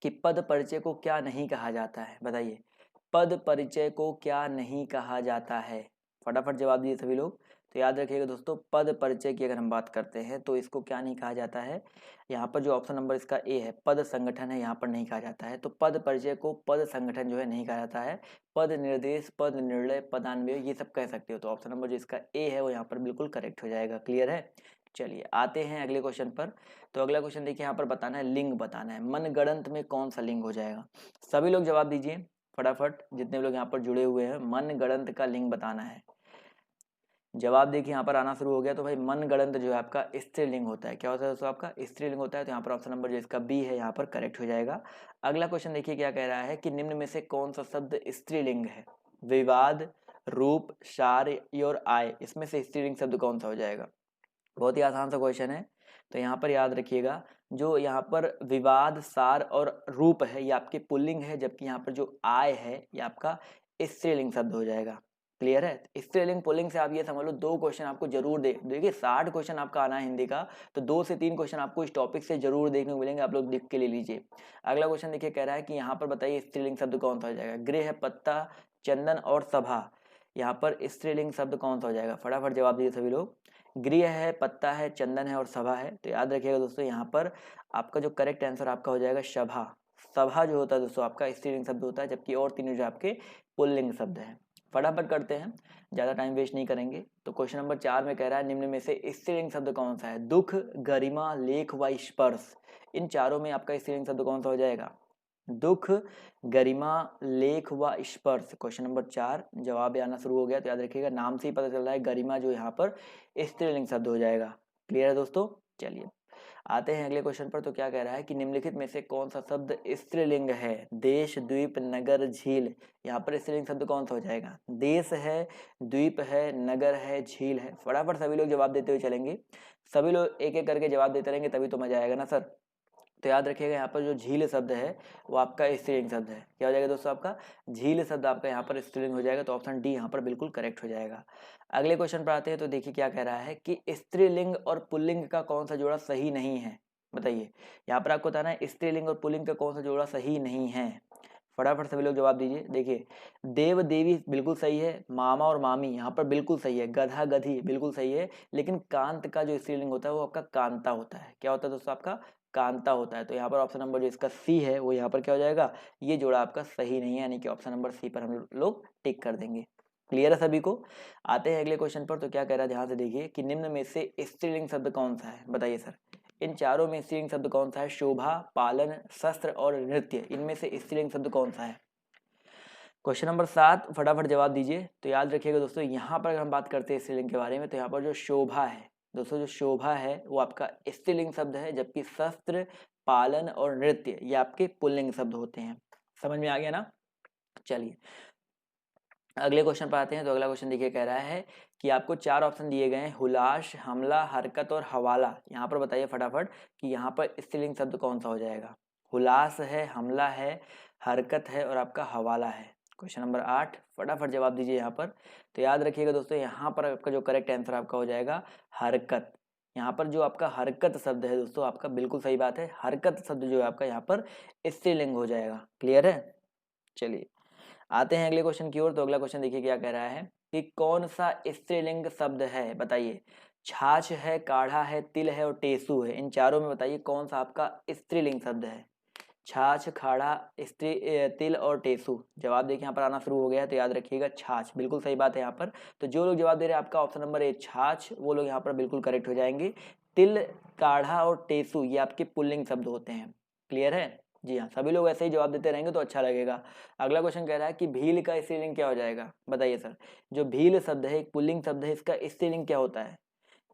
कि पद परिचय को क्या नहीं कहा जाता है। बताइए, पद परिचय को क्या नहीं कहा जाता है? फटाफट जवाब दीजिए सभी लोग। तो याद रखिएगा दोस्तों, पद परिचय की अगर हम बात करते हैं तो इसको क्या नहीं कहा जाता है। यहाँ पर जो ऑप्शन नंबर इसका ए है, पद संगठन है, यहाँ पर नहीं कहा जाता है। तो पद परिचय को पद संगठन जो है नहीं कहा जाता है। पद निर्देश, पद निर्णय, पदान्वय, ये सब कह सकते हो। तो ऑप्शन नंबर जो इसका ए है वो यहाँ पर बिल्कुल करेक्ट हो जाएगा। क्लियर है? चलिए आते हैं अगले क्वेश्चन पर। तो अगला क्वेश्चन देखिए, यहाँ पर बताना है, लिंग बताना है। मनगढ़ंत में कौन सा लिंग हो जाएगा? सभी लोग जवाब दीजिए फटाफट, जितने लोग यहाँ पर जुड़े हुए हैं। मनगढ़ंत का लिंग बताना है। जवाब देखिए यहाँ पर आना शुरू हो गया। तो भाई मनगढ़ंत जो है आपका स्त्रीलिंग होता है। क्या होता है दोस्तों? आपका स्त्रीलिंग होता है। तो यहाँ पर ऑप्शन नंबर जो इसका बी है यहाँ पर करेक्ट हो जाएगा। अगला क्वेश्चन देखिए क्या कह रहा है कि निम्न में से कौन सा शब्द स्त्रीलिंग है? विवाद, रूप, सार और आय, इसमें से स्त्रीलिंग शब्द कौन सा हो जाएगा? बहुत ही आसान सा क्वेश्चन है। तो यहाँ पर याद रखिएगा, जो यहाँ पर विवाद, सार और रूप है ये आपके पुल्लिंग है, जबकि यहाँ पर जो आय है ये आपका स्त्रीलिंग शब्द हो जाएगा। क्लियर है? स्त्रीलिंग पुल्लिंग से आप ये समझ लो 2 क्वेश्चन आपको जरूर देखिए 60 क्वेश्चन आपका आना है हिंदी का, तो 2 से 3 क्वेश्चन आपको इस टॉपिक से जरूर देखने को मिलेंगे। आप लोग लिख के ले लीजिए। अगला क्वेश्चन देखिए कह रहा है कि यहाँ पर बताइए स्त्रीलिंग शब्द कौन सा हो जाएगा? गृह, पत्ता, चंदन और सभा, यहाँ पर स्त्रीलिंग शब्द कौन सा हो जाएगा? फटाफट जवाब दीजिए सभी लोग। गृह है, पत्ता है, चंदन है और सभा है। तो याद रखिएगा दोस्तों, यहाँ पर आपका जो करेक्ट आंसर आपका हो जाएगा सभा। सभा जो होता है दोस्तों आपका स्त्रीलिंग शब्द होता है, जबकि और तीनों जो आपके पुल्लिंग शब्द हैं। फटाफट करते हैं, ज़्यादा टाइम वेस्ट नहीं करेंगे। तो क्वेश्चन नंबर 4 में कह रहा है निम्न में से स्त्रीलिंग शब्द कौन सा है? दुख, गरिमा, लेख व स्पर्श, इन चारों में आपका स्त्रीलिंग शब्द कौन सा हो जाएगा? दुख, गरिमा, लेख व स्पर्श। क्वेश्चन नंबर 4 जवाब आना शुरू हो गया। तो याद रखिएगा, नाम से ही पता चल रहा है गरिमा जो यहाँ पर स्त्रीलिंग शब्द हो जाएगा। क्लियर है दोस्तों? चलिए आते हैं अगले क्वेश्चन पर। तो क्या कह रहा है कि निम्नलिखित में से कौन सा शब्द स्त्रीलिंग है? देश, द्वीप, नगर, झील, यहाँ पर स्त्रीलिंग शब्द कौन सा हो जाएगा? देश है, द्वीप है, नगर है, झील है। फटाफट सभी लोग जवाब देते हुए चलेंगे। सभी लोग एक एक करके जवाब देते रहेंगे तभी तो मजा आएगा ना सर। तो याद रखिएगा, यहाँ पर जो झील शब्द है वो आपका स्त्रीलिंग शब्द है। क्या हो जाएगा दोस्तों? आपका झील शब्द आपका यहाँ पर स्त्रीलिंग हो जाएगा। तो ऑप्शन डी यहाँ पर बिल्कुल करेक्ट हो जाएगा। अगले क्वेश्चन पर आते हैं। तो देखिए क्या कह रहा है कि स्त्रीलिंग और पुल्लिंग का कौन सा जोड़ा सही नहीं है? बताइए, यहाँ पर आपको बताना है स्त्रीलिंग और पुल्लिंग का कौन सा जोड़ा सही नहीं है। फटाफट सभी लोग जवाब दीजिए। देखिए, देव देवी बिल्कुल सही है, मामा और मामी यहाँ पर बिल्कुल सही है, गधा गधी बिल्कुल सही है, लेकिन कांत का जो स्त्रीलिंग होता है वो आपका कांता होता है। क्या होता है दोस्तों? आपका कांता होता है। तो यहाँ पर ऑप्शन नंबर जो इसका सी है वो यहाँ पर क्या हो जाएगा? ये जोड़ा आपका सही नहीं है, यानी कि ऑप्शन नंबर सी पर हम लोग टिक कर देंगे। क्लियर है सभी को? आते हैं अगले क्वेश्चन पर। तो क्या कह रहा है, ध्यान से देखिए कि निम्न में से स्त्रीलिंग शब्द कौन सा है? बताइए सर, इन चारों में स्त्रीलिंग शब्द कौन सा है? शोभा, पालन, शस्त्र और नृत्य, इनमें से स्त्रीलिंग शब्द कौन सा है? क्वेश्चन नंबर 7 फटाफट जवाब दीजिए। तो याद रखिएगा दोस्तों, यहाँ पर अगर हम बात करते हैं स्त्रीलिंग के बारे में, तो यहाँ पर जो शोभा है दोस्तों, जो शोभा है वो आपका स्त्रीलिंग शब्द है, जबकि शस्त्र, पालन और नृत्य ये आपके पुल्लिंग शब्द होते हैं। समझ में आ गया ना? चलिए अगले क्वेश्चन पर आते हैं। तो अगला क्वेश्चन देखिए कह रहा है कि आपको 4 ऑप्शन दिए गए हैं, हुलास, हमला, हरकत और हवाला। यहाँ पर बताइए फटाफट कि यहाँ पर स्त्रीलिंग शब्द कौन सा हो जाएगा? हुलास है, हमला है, हरकत है और आपका हवाला है। क्वेश्चन नंबर 8 फटाफट जवाब दीजिए यहाँ पर। तो याद रखिएगा दोस्तों, यहाँ पर आपका जो करेक्ट आंसर आपका हो जाएगा हरकत। यहाँ पर जो आपका हरकत शब्द है दोस्तों, आपका बिल्कुल सही बात है, हरकत शब्द जो है आपका यहाँ पर स्त्रीलिंग हो जाएगा। क्लियर है? चलिए आते हैं अगले क्वेश्चन की ओर। तो अगला क्वेश्चन देखिए क्या कह रहा है कि कौन सा स्त्रीलिंग शब्द है? बताइए, छाछ है, काढ़ा है, तिल है और टेसू है, इन चारों में बताइए कौन सा आपका स्त्रीलिंग शब्द है? छाछ, खाड़ा, तिल और टेसू। जवाब देखिए यहाँ पर आना शुरू हो गया है। तो याद रखिएगा छाछ बिल्कुल सही बात है यहाँ पर। तो जो लोग जवाब दे रहे हैं आपका ऑप्शन नंबर ए छाछ, वो लोग यहाँ पर बिल्कुल करेक्ट हो जाएंगे। तिल, काढ़ा और टेसू ये आपके पुल्लिंग शब्द होते हैं। क्लियर है? जी हाँ, सभी लोग ऐसे ही जवाब देते रहेंगे तो अच्छा लगेगा। अगला क्वेश्चन कह रहा है कि भील का स्त्रीलिंग क्या हो जाएगा? बताइए सर, जो भील शब्द है एक पुल्लिंग शब्द है, इसका स्त्रीलिंग क्या होता है?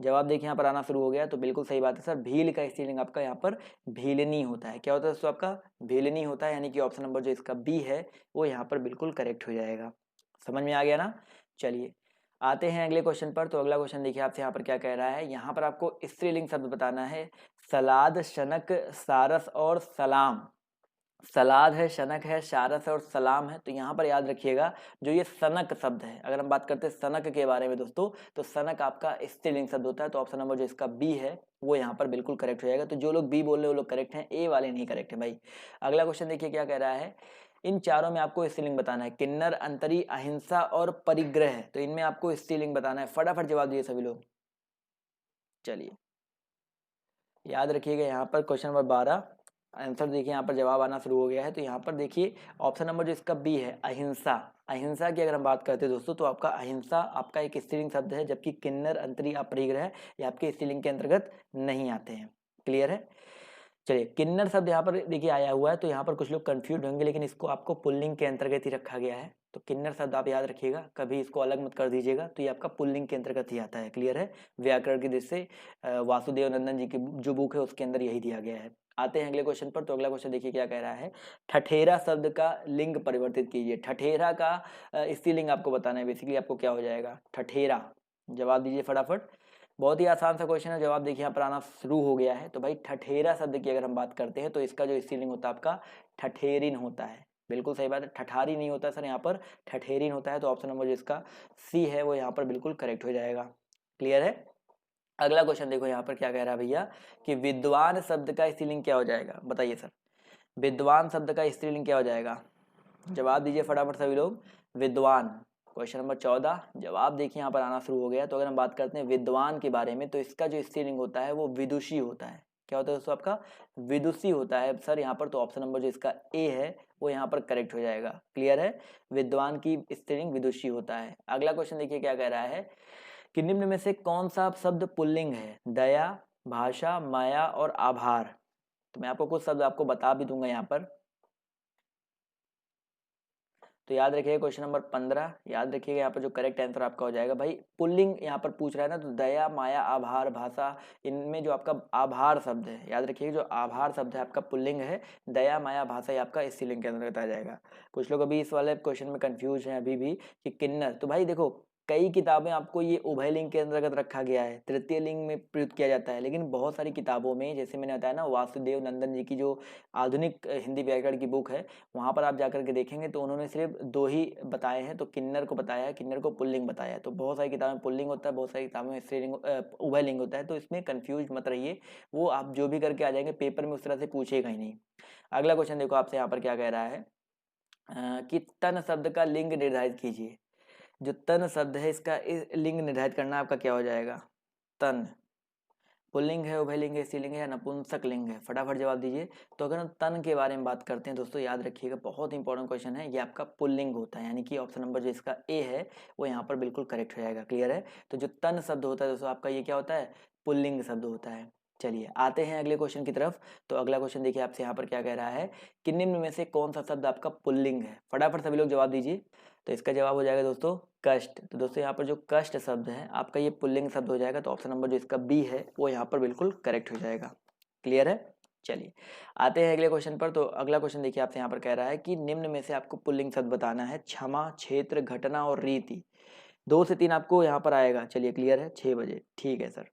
जवाब देखिए यहाँ पर आना शुरू हो गया। तो बिल्कुल सही बात है सर, भील का स्त्रीलिंग आपका यहाँ पर भीलनी होता है। क्या होता है दोस्तों? आपका भीलनी होता है, यानी कि ऑप्शन नंबर जो इसका बी है वो यहाँ पर बिल्कुल करेक्ट हो जाएगा। समझ में आ गया ना? चलिए आते हैं अगले क्वेश्चन पर। तो अगला क्वेश्चन देखिए आपसे यहाँ पर क्या कह रहा है, यहाँ पर आपको स्त्रीलिंग शब्द बताना है। सलाद, शनक, सारस और सलाम। सलाद है, शनक है, शारस है और सलाम है। तो यहाँ पर याद रखिएगा जो ये सनक शब्द है, अगर हम बात करते हैं सनक के बारे में दोस्तों, तो सनक आपका स्त्रीलिंग शब्द होता है। तो ऑप्शन नंबर जो इसका बी है वो यहाँ पर बिल्कुल करेक्ट हो जाएगा। तो जो लोग बी बोल रहे हैं वो लोग करेक्ट हैं, ए वाले नहीं करेक्ट है भाई। अगला क्वेश्चन देखिए क्या कह रहा है, इन चारों में आपको स्त्रीलिंग बताना है, किन्नर, अंतरी, अहिंसा और परिग्रह। तो इनमें आपको स्त्रीलिंग बताना है, फटाफट जवाब दिए सभी लोग। चलिए याद रखिएगा यहाँ पर क्वेश्चन नंबर 12 आंसर देखिए, यहाँ पर जवाब आना शुरू हो गया है। तो यहाँ पर देखिए ऑप्शन नंबर जो इसका बी है, अहिंसा। अहिंसा की अगर हम बात करते हैं दोस्तों, तो आपका अहिंसा आपका एक स्त्रीलिंग शब्द है, जबकि किन्नर, अंतरी, अपरिग्रह ये आपके स्त्रीलिंग के अंतर्गत नहीं आते हैं। क्लियर है। चलिए किन्नर शब्द यहाँ पर देखिए आया हुआ है, तो यहाँ पर कुछ लोग कंफ्यूज होंगे, लेकिन इसको आपको पुल्लिंग के अंतर्गत ही रखा गया है। तो किन्नर शब्द आप याद रखिएगा, कभी इसको अलग मत कर दीजिएगा, तो ये आपका पुल्लिंग के अंतर्गत ही आता है। क्लियर है। व्याकरण की दृष्टि से वासुदेव नंदन जी की जो बुक है उसके अंदर यही दिया गया है। आते हैं अगले क्वेश्चन पर। तो अगला क्वेश्चन देखिए क्या कह रहा है, ठठेरा शब्द का लिंग परिवर्तित कीजिए। ठठेरा का स्त्रीलिंग आपको बताना है, बेसिकली आपको क्या हो जाएगा, ठठेरा। जवाब दीजिए फटाफट। बहुत ही आसान सा क्वेश्चन है, जवाब देखिए यहाँ पर आना शुरू हो गया है। तो भाई ठठेरा शब्द की अगर हम बात करते हैं, तो इसका जो स्त्रीलिंग होता है आपका ठठेरिन होता है। बिल्कुल सही बात है, ठठारी नहीं होता सर, यहाँ पर ठठेरिन होता है। तो ऑप्शन नंबर जो इसका सी है वो यहाँ पर बिल्कुल करेक्ट हो जाएगा। क्लियर है। अगला क्वेश्चन देखो यहाँ पर क्या कह रहा है भैया, कि विद्वान शब्द का स्त्रीलिंग क्या हो जाएगा, बताइए सर। विद्वान शब्द का स्त्रीलिंग क्या हो जाएगा, जवाब दीजिए फटाफट सभी लोग। विद्वान, क्वेश्चन नंबर 14 जवाब देखिए यहाँ पर आना शुरू हो गया। तो अगर हम बात करते हैं विद्वान के बारे में, तो इसका जो स्त्रीलिंग होता है वो विदुषी होता है। क्या होता है दोस्तों, आपका विदुषी होता है सर यहाँ पर। तो ऑप्शन नंबर जो इसका ए है वो यहाँ पर करेक्ट हो जाएगा। क्लियर है। विद्वान की स्त्रीलिंग विदुषी होता है। अगला क्वेश्चन देखिए क्या कह रहा है, कि निम्न में से कौन सा शब्द पुल्लिंग है, दया, भाषा, माया और आभार। तो मैं आपको कुछ शब्द आपको बता भी दूंगा यहाँ पर। तो याद रखिएगा क्वेश्चन नंबर 15, याद रखिएगा यहाँ पर जो करेक्ट आंसर आपका हो जाएगा भाई, पुल्लिंग यहाँ पर पूछ रहा है ना, तो दया, माया, आभार, भाषा, इनमें जो आपका आभार शब्द है, याद रखिएगा जो आभार शब्द है आपका पुल्लिंग है। दया, माया, भाषा ये आपका स्त्रीलिंग के अंतर्गत आ जाएगा। कुछ लोग अभी इस वाले क्वेश्चन में कंफ्यूज हैं अभी भी कि किन्नर। तो भाई देखो कई किताबें आपको ये उभय लिंग के अंतर्गत रखा गया है, तृतीय लिंग में प्रयुक्त किया जाता है, लेकिन बहुत सारी किताबों में, जैसे मैंने बताया ना, वासुदेव नंदन जी की जो आधुनिक हिंदी व्याकरण की बुक है, वहाँ पर आप जाकर के देखेंगे तो उन्होंने सिर्फ दो ही बताए हैं। तो किन्नर को बताया है, किन्नर को पुल्लिंग बताया है। तो बहुत सारी किताबें पुल्लिंग होता है, बहुत सारी किताबों में स्त्रीलिंग उभय लिंग होता है। तो इसमें कंफ्यूज मत रहिए, वो आप जो भी करके आ जाएंगे पेपर में उस तरह से पूछेगा ही नहीं। अगला क्वेश्चन देखो आपसे यहाँ पर क्या कह रहा है, कि तन शब्द का लिंग निर्धारित कीजिए। जो तन शब्द है इसका लिंग निर्धारित करना आपका क्या हो जाएगा, तन पुल्लिंग है, उभयलिंग है, स्त्रीलिंग है या नपुंसक लिंग है, फटाफट जवाब दीजिए। तो अगर हम तन के बारे में बात करते हैं दोस्तों, याद रखिएगा बहुत इंपॉर्टेंट क्वेश्चन है, ये आपका पुल्लिंग होता है, यानी कि ऑप्शन नंबर जो इसका ए है वो यहाँ पर बिल्कुल करेक्ट हो जाएगा। क्लियर है। तो जो तन शब्द होता है दोस्तों आपका ये क्या होता है, पुल्लिंग शब्द होता है। चलिए आते हैं अगले क्वेश्चन की तरफ। तो अगला क्वेश्चन देखिए आपसे यहाँ पर क्या कह रहा है, कि निम्न में से कौन सा शब्द आपका पुल्लिंग है, फटाफट सभी लोग जवाब दीजिए। तो इसका जवाब हो जाएगा दोस्तों कष्ट। तो दोस्तों यहाँ पर जो कष्ट शब्द है आपका ये पुल्लिंग शब्द हो जाएगा। तो ऑप्शन नंबर जो इसका बी है वो यहाँ पर बिल्कुल करेक्ट हो जाएगा। क्लियर है। चलिए आते हैं अगले क्वेश्चन पर। तो अगला क्वेश्चन देखिए आपसे यहाँ पर कह रहा है, कि निम्न में से आपको पुल्लिंग शब्द बताना है, क्षमा, क्षेत्र, घटना और रीति। 2 से 3 आपको यहाँ पर आएगा। चलिए क्लियर है, 6 बजे, ठीक है सर।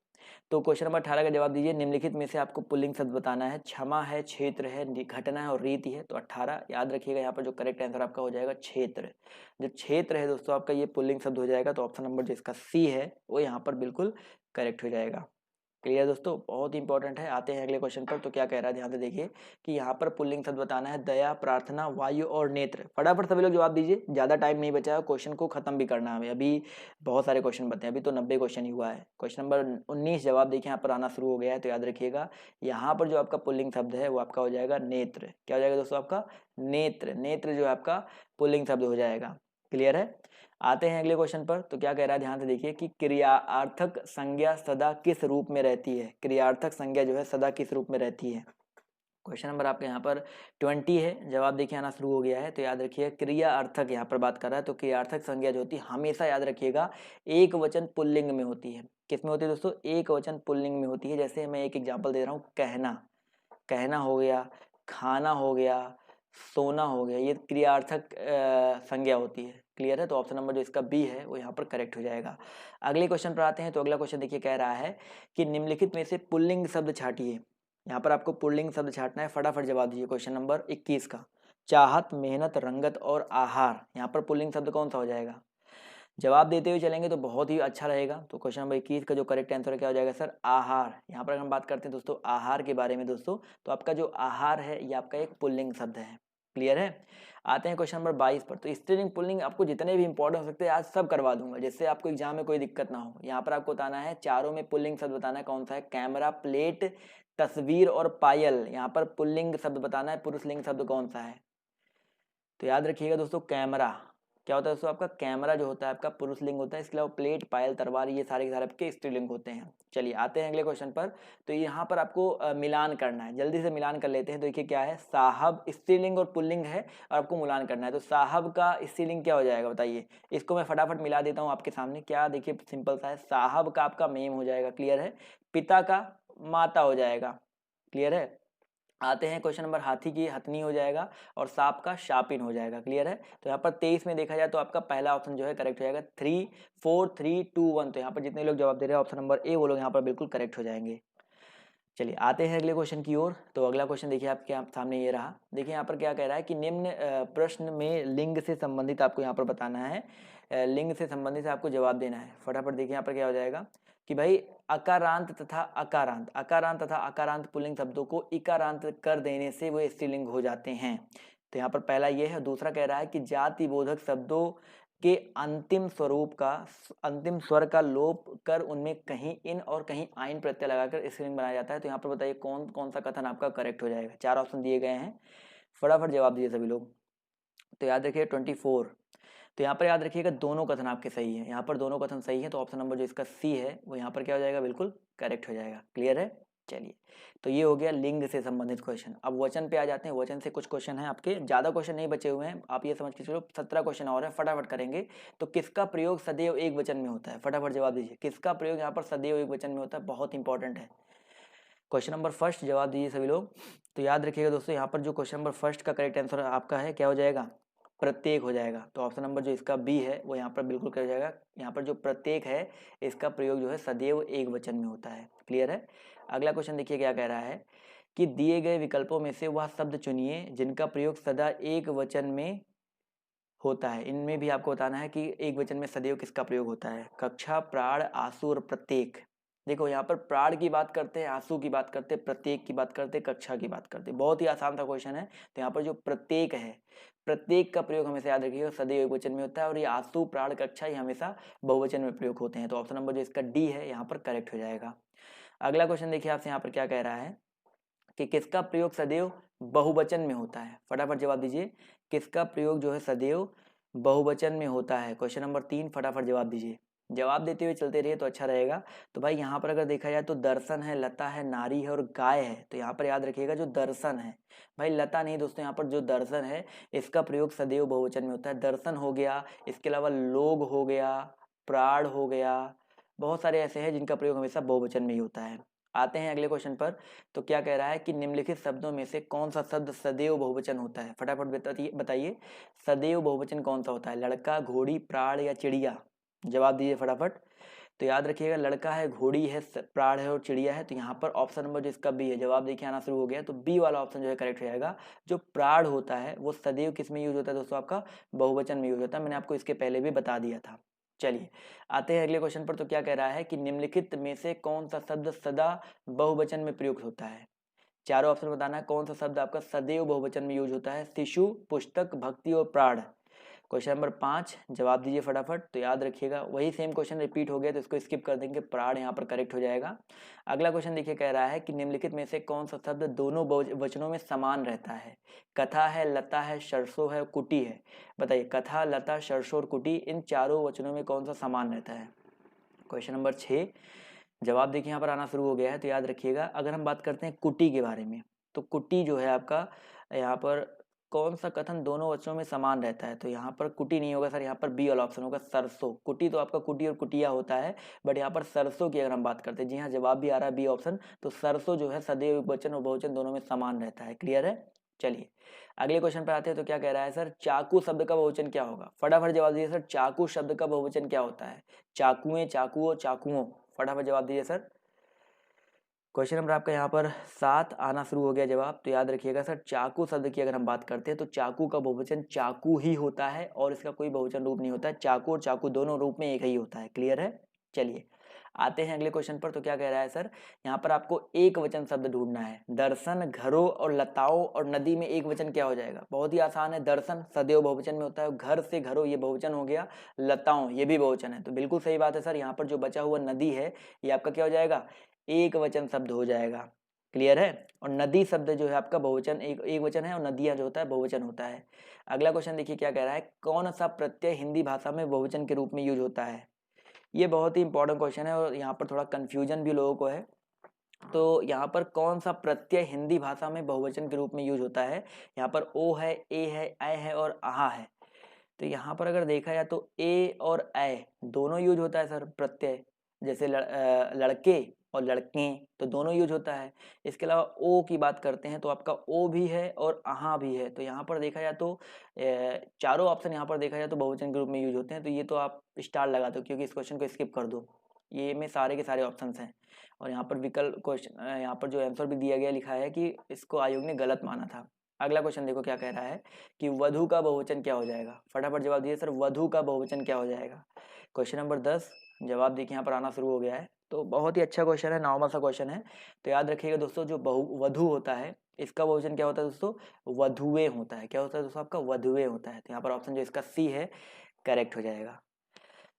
तो क्वेश्चन नंबर 18 का जवाब दीजिए। निम्नलिखित में से आपको पुल्लिंग शब्द बताना है, क्षमा है, क्षेत्र है, घटना है और रीति है। तो 18 याद रखिएगा, यहाँ पर जो करेक्ट आंसर आपका हो जाएगा क्षेत्र। जो क्षेत्र है दोस्तों आपका ये पुल्लिंग शब्द हो जाएगा। तो ऑप्शन नंबर जिसका सी है वो यहाँ पर बिल्कुल करेक्ट हो जाएगा। क्लियर दोस्तों, बहुत इंपॉर्टेंट है। आते हैं अगले क्वेश्चन पर। तो क्या कह रहा है, ध्यान से देखिए, कि यहाँ पर पुल्लिंग शब्द बताना है, दया, प्रार्थना, वायु और नेत्र। फटाफट सभी लोग जवाब दीजिए, ज़्यादा टाइम नहीं बचा है, क्वेश्चन को खत्म भी करना है हमें। अभी बहुत सारे क्वेश्चन बचे हैं, अभी तो 90 क्वेश्चन ही हुआ है। क्वेश्चन नंबर 19 जवाब देखिए यहाँ पर आना शुरू हो गया है। तो याद रखिएगा यहाँ पर जो आपका पुल्लिंग शब्द है वो आपका हो जाएगा नेत्र। क्या हो जाएगा दोस्तों आपका नेत्र। नेत्र जो है आपका पुल्लिंग शब्द हो जाएगा। क्लियर है। आते हैं अगले क्वेश्चन पर। तो क्या कह रहा है, ध्यान से देखिए, कि क्रियार्थक संज्ञा सदा किस रूप में रहती है। क्रियार्थक संज्ञा जो है सदा किस रूप में रहती है। क्वेश्चन नंबर आपके यहाँ पर 20 है, जवाब देखिए आना शुरू हो गया है। तो याद रखिए क्रिया अर्थक यहाँ पर बात कर रहा है। तो क्रियार्थक संज्ञा जो होती है हमेशा याद रखिएगा एक वचन पुल्लिंग में होती है। किस में होती है दोस्तों, एक वचन पुल्लिंग में होती है। जैसे मैं एक एग्जाम्पल दे रहा हूँ, कहना, कहना हो गया, खाना हो गया, सोना हो गया, ये क्रियार्थक संज्ञा होती है। क्लियर है। तो ऑप्शन नंबर जो इसका बी है वो यहाँ पर करेक्ट हो जाएगा। अगले क्वेश्चन पर आते हैं। तो अगला क्वेश्चन देखिए कह रहा है, कि निम्नलिखित में से पुल्लिंग शब्द छांटिए। यहाँ पर आपको पुल्लिंग शब्द छाटना है, फटाफट जवाब दीजिए क्वेश्चन नंबर 21 का। चाहत, मेहनत, रंगत और आहार, यहाँ पर पुल्लिंग शब्द कौन सा हो जाएगा? जवाब देते हुए चलेंगे तो बहुत ही अच्छा रहेगा। तो क्वेश्चन नंबर 21 का जो करेक्ट आंसर क्या हो जाएगा सर? आहार। यहाँ पर हम बात करते हैं दोस्तों आहार के बारे में दोस्तों, तो आपका जो आहार है ये आपका एक पुल्लिंग शब्द है। क्लियर है? आते हैं क्वेश्चन नंबर 22 पर। तो स्त्रीलिंग पुल्लिंग आपको जितने भी इंपॉर्टेंट हो सकते हैं आज सब करवा दूंगा, जिससे आपको एग्जाम में कोई दिक्कत ना हो। यहाँ पर आपको बताना है चारों में पुल्लिंग शब्द बताना है कौन सा है। कैमरा, प्लेट, तस्वीर और पायल। यहाँ पर पुल्लिंग शब्द बताना है, पुरुषलिंग शब्द कौन सा है? तो याद रखिएगा दोस्तों कैमरा क्या होता है दोस्तों? आपका कैमरा जो होता है आपका पुरुष लिंग होता है, इसके अलावा प्लेट, पायल, तलवार ये सारे के सारे आपके स्त्रीलिंग होते हैं। चलिए आते हैं अगले क्वेश्चन पर। तो यहाँ पर आपको मिलान करना है, जल्दी से मिलान कर लेते हैं। तो देखिए क्या है, साहब स्त्रीलिंग और पुल्लिंग है और आपको मिलान करना है। तो साहब का स्त्रीलिंग क्या हो जाएगा बताइए? इसको मैं फटाफट मिला देता हूँ आपके सामने। क्या देखिए सिंपल सा है, साहब का आपका मेम हो जाएगा, क्लियर है। पिता का माता हो जाएगा, क्लियर है। आते हैं क्वेश्चन नंबर, हाथी की हथनी हो जाएगा और सांप का शापिन हो जाएगा, क्लियर है। तो यहाँ पर 23 में देखा जाए तो आपका पहला ऑप्शन जो है करेक्ट हो जाएगा 3 4 3 2 1। तो यहाँ पर जितने लोग जवाब दे रहे हैं ऑप्शन नंबर ए, वो लोग यहाँ पर बिल्कुल करेक्ट हो जाएंगे। चलिए आते हैं अगले क्वेश्चन की ओर। तो अगला क्वेश्चन देखिए आपके सामने ये रहा। देखिए यहाँ पर क्या कह रहा है कि निम्न प्रश्न में लिंग से संबंधित आपको यहाँ पर बताना है, लिंग से संबंधित आपको जवाब देना है। फटाफट देखिए यहाँ पर क्या हो जाएगा कि भाई अकारांत तथा अकारांत, अकारांत तथा अकारांत पुल्लिंग शब्दों को इकारांत कर देने से वो स्त्रीलिंग हो जाते हैं। तो यहाँ पर पहला ये है। दूसरा कह रहा है कि जाति बोधक शब्दों के अंतिम स्वरूप का, अंतिम स्वर का लोप कर उनमें कहीं इन और कहीं आइन प्रत्यय लगाकर स्त्रीलिंग बनाया जाता है। तो यहाँ पर बताइए कौन कौन सा कथन आपका करेक्ट हो जाएगा? चार ऑप्शन दिए गए हैं, फटाफट जवाब दीजिए सभी लोग। तो याद रखिए 24। तो यहाँ पर याद रखिएगा दोनों कथन आपके सही है, यहाँ पर दोनों कथन सही है। तो ऑप्शन नंबर जो इसका सी है वो यहाँ पर क्या हो जाएगा? बिल्कुल करेक्ट हो जाएगा, क्लियर है। चलिए तो ये हो गया लिंग से संबंधित क्वेश्चन। अब वचन पे आ जाते हैं। वचन से कुछ क्वेश्चन है आपके, ज्यादा क्वेश्चन नहीं बचे हुए हैं, आप ये समझ के चलो 17 क्वेश्चन और है, फटाफट करेंगे। तो किसका प्रयोग सदैव एक वचन में होता है? फटाफट जवाब दीजिए, किसका प्रयोग यहाँ पर सदैव एक वचन में होता है? बहुत इंपॉर्टेंट है क्वेश्चन नंबर फर्स्ट, जवाब दीजिए सभी लोग। तो याद रखिएगा दोस्तों यहाँ पर जो क्वेश्चन नंबर फर्स्ट का करेक्ट आंसर आपका है क्या हो जाएगा? प्रत्येक हो जाएगा। तो ऑप्शन नंबर जो इसका बी है वो यहाँ पर बिल्कुल क्या हो जाएगा? यहाँ पर जो प्रत्येक है इसका प्रयोग जो है सदैव एक वचन में होता है, क्लियर है। अगला क्वेश्चन देखिए क्या कह रहा है कि दिए गए विकल्पों में से वह शब्द चुनिए जिनका प्रयोग सदा एक वचन में होता है। इनमें भी आपको बताना है कि एक वचन में सदैव किसका प्रयोग होता है। कक्षा, प्राण, आंसू और प्रत्येक। देखो यहाँ पर प्राण की बात करते हैं, आंसू की बात करते हैं, प्रत्येक की बात करते हैं, कक्षा की बात करते हैं। बहुत ही आसान सा क्वेश्चन है। तो यहाँ पर जो प्रत्येक है, प्रत्येक का प्रयोग हमेशा याद रखिएगा सदैव एक वचन में होता है, और ये आंसू, प्राण, कक्षा ये हमेशा बहुवचन में प्रयोग होते हैं। तो ऑप्शन नंबर जो इसका डी है यहाँ पर करेक्ट हो जाएगा। अगला क्वेश्चन देखिए आपसे यहाँ पर क्या कह रहा है कि किसका प्रयोग सदैव बहुवचन में होता है? फटाफट जवाब दीजिए, किसका प्रयोग जो है सदैव बहुवचन में होता है? क्वेश्चन नंबर 3, फटाफट जवाब दीजिए। जवाब देते हुए चलते रहिए तो अच्छा रहेगा। तो भाई यहाँ पर अगर देखा जाए तो दर्शन है, लता है, नारी है और गाय है। तो यहाँ पर याद रखिएगा जो दर्शन है, भाई लता नहीं दोस्तों, यहाँ पर जो दर्शन है इसका प्रयोग सदैव बहुवचन में होता है। दर्शन हो गया, इसके अलावा लोग हो गया, प्राण हो गया, बहुत सारे ऐसे हैं जिनका प्रयोग हमेशा बहुवचन में ही होता है। आते हैं अगले क्वेश्चन पर। तो क्या कह रहा है कि निम्नलिखित शब्दों में से कौन सा शब्द सदैव बहुवचन होता है? फटाफट बताइए सदैव बहुवचन कौन सा होता है? लड़का, घोड़ी, प्राण या चिड़िया? जवाब दीजिए फटाफट। तो याद रखिएगा लड़का है, घोड़ी है, प्राण है और चिड़िया है। तो यहाँ पर ऑप्शन नंबर जो इसका बी है, जवाब देखिए आना शुरू हो गया। तो बी वाला ऑप्शन जो है करेक्ट हो जाएगा। जो प्राण होता है वो सदैव किस में यूज होता है दोस्तों? आपका बहुवचन में यूज होता है। मैंने आपको इसके पहले भी बता दिया था। चलिए आते हैं अगले क्वेश्चन पर। तो क्या कह रहा है कि निम्नलिखित में से कौन सा शब्द सदा बहुवचन में प्रयुक्त होता है? चारों ऑप्शन बताना है कौन सा शब्द आपका सदैव बहुवचन में यूज होता है। शिशु, पुस्तक, भक्ति और प्राण। क्वेश्चन नंबर 5, जवाब दीजिए फटाफट। तो याद रखिएगा वही सेम क्वेश्चन रिपीट हो गया तो इसको स्किप कर देंगे, प्राण यहाँ पर करेक्ट हो जाएगा। अगला क्वेश्चन देखिए कह रहा है कि निम्नलिखित में से कौन सा शब्द दोनों वचनों में समान रहता है? कथा है, लता है, सरसों है, कुटी है। बताइए कथा, लता, सरसों और कुटी, इन चारों वचनों में कौन सा समान रहता है? क्वेश्चन नंबर 6, जवाब देखिए यहाँ पर आना शुरू हो गया है। तो याद रखिएगा अगर हम बात करते हैं कुटी के बारे में, तो कुटी जो है आपका यहाँ पर कौन सा कथन दोनों वचनों में समान रहता है? तो यहाँ पर कुटी नहीं होगा सर, यहाँ पर बी वाला ऑप्शन होगा सरसों। कुटी तो आपका कुटी और कुटिया होता है, बट यहाँ पर सरसों की अगर हम बात करते हैं, जी हाँ जवाब भी आ रहा है बी ऑप्शन। तो सरसों जो है सदैव एकवचन और बहुवचन दोनों में समान रहता है, क्लियर है। चलिए अगले क्वेश्चन पर आते हैं। तो क्या कह रहा है सर, चाकू शब्द का बहुवचन क्या होगा? फटाफट जवाब दीजिए सर, चाकू शब्द का बहुवचन क्या होता है? चाकुएं, चाकुओं, चाकुओं। फटाफट जवाब दीजिए सर। क्वेश्चन नंबर आपका यहाँ पर 7 आना शुरू हो गया जवाब। तो याद रखिएगा सर, चाकू शब्द की अगर हम बात करते हैं तो चाकू का बहुवचन चाकू ही होता है और इसका कोई बहुवचन रूप नहीं होता है। चाकू और चाकू दोनों रूप में एक ही होता है। क्लियर है? चलिए आते हैं अगले क्वेश्चन पर। तो क्या कह रहा है सर, यहाँ पर आपको एक वचन शब्द ढूंढना है। दर्शन, घरों और लताओं और नदी में एक वचन क्या हो जाएगा? बहुत ही आसान है। दर्शन सदैव बहुवचन में होता है, घर से घरों ये बहुवचन हो गया, लताओं ये भी बहुवचन है। तो बिल्कुल सही बात है सर, यहाँ पर जो बचा हुआ नदी है ये आपका क्या हो जाएगा? एक वचन शब्द हो जाएगा। क्लियर है? और नदी शब्द जो है आपका बहुवचन एक वचन है और नदियां जो होता है बहुवचन होता है। अगला क्वेश्चन देखिए क्या कह रहा है, कौन सा प्रत्यय हिंदी भाषा में बहुवचन के रूप में यूज होता है? ये बहुत ही इंपॉर्टेंट क्वेश्चन है और यहाँ पर थोड़ा कंफ्यूजन भी लोगों को है। तो यहाँ पर कौन सा प्रत्यय हिंदी भाषा में बहुवचन के रूप में यूज होता है? यहाँ पर ओ है, ए है, ऐ है और आहा है। तो यहाँ पर अगर देखा जाए तो ए और ऐ दोनों यूज होता है सर प्रत्यय। जैसे लड़के और लड़के तो दोनों यूज होता है। इसके अलावा ओ की बात करते हैं तो आपका ओ भी है और आहा भी है। तो यहाँ पर देखा जाए तो चारों ऑप्शन यहाँ पर देखा जाए तो बहुवचन के रूप में यूज होते हैं। तो ये तो आप स्टार लगा दो क्योंकि इस क्वेश्चन को स्किप कर दो। ये में सारे के सारे ऑप्शन हैं और यहाँ पर विकल्प क्वेश्चन यहाँ पर जो आंसर भी दिया गया लिखा है कि इसको आयोग ने गलत माना था। अगला क्वेश्चन देखो क्या कह रहा है कि वधु का बहुवचन क्या हो जाएगा? फटाफट जवाब दीजिए सर, वधु का बहुवचन क्या हो जाएगा? क्वेश्चन नंबर 10 जवाब देखिए यहाँ पर आना शुरू हो गया है। तो बहुत ही अच्छा क्वेश्चन है, नॉर्मल सा क्वेश्चन है। तो याद रखिएगा दोस्तों, जो वधु होता है इसका बहुवचन क्या होता है दोस्तों? वधुएं होता है। क्या होता है दोस्तों? आपका वधुएं होता है। तो यहाँ पर ऑप्शन जो इसका सी है करेक्ट हो जाएगा।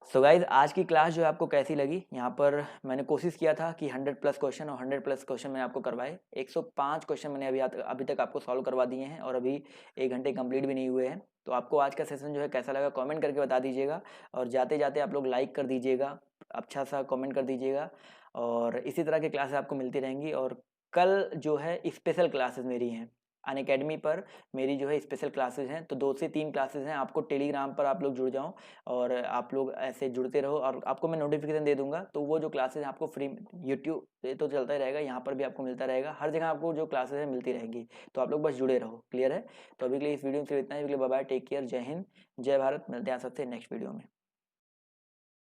सो गाइज आज की क्लास जो है आपको कैसी लगी? यहाँ पर मैंने कोशिश किया था कि 100 प्लस क्वेश्चन और 100 प्लस क्वेश्चन मैंने आपको करवाए। 105 क्वेश्चन मैंने अभी तक आपको सॉल्व करवा दिए हैं और अभी 1 घंटे कंप्लीट भी नहीं हुए हैं। तो आपको आज का सेशन जो है कैसा लगा कमेंट करके बता दीजिएगा और जाते जाते आप लोग लाइक कर दीजिएगा, अच्छा सा कमेंट कर दीजिएगा और इसी तरह की क्लासेस आपको मिलती रहेंगी। और कल जो है स्पेशल क्लासेस मेरी हैं अनअकैडमी पर, मेरी जो है स्पेशल क्लासेस हैं। तो 2 से 3 क्लासेस हैं। आपको टेलीग्राम पर आप लोग जुड़ जाओ और आप लोग ऐसे जुड़ते रहो और आपको मैं नोटिफिकेशन दे दूंगा। तो वो जो क्लासेस हैं आपको फ्री, यूट्यूब पे तो चलता ही रहेगा, यहाँ पर भी आपको मिलता रहेगा, हर जगह आपको जो क्लासेस है मिलती रहेंगी। तो आप लोग बस जुड़े रहो। क्लियर है? तो अभी के लिए इस वीडियो में सिर्फ इतना ही। बाय बाय, टेक केयर, जय हिंद, जय भारत। मिलते हैं सबसे नेक्स्ट वीडियो में।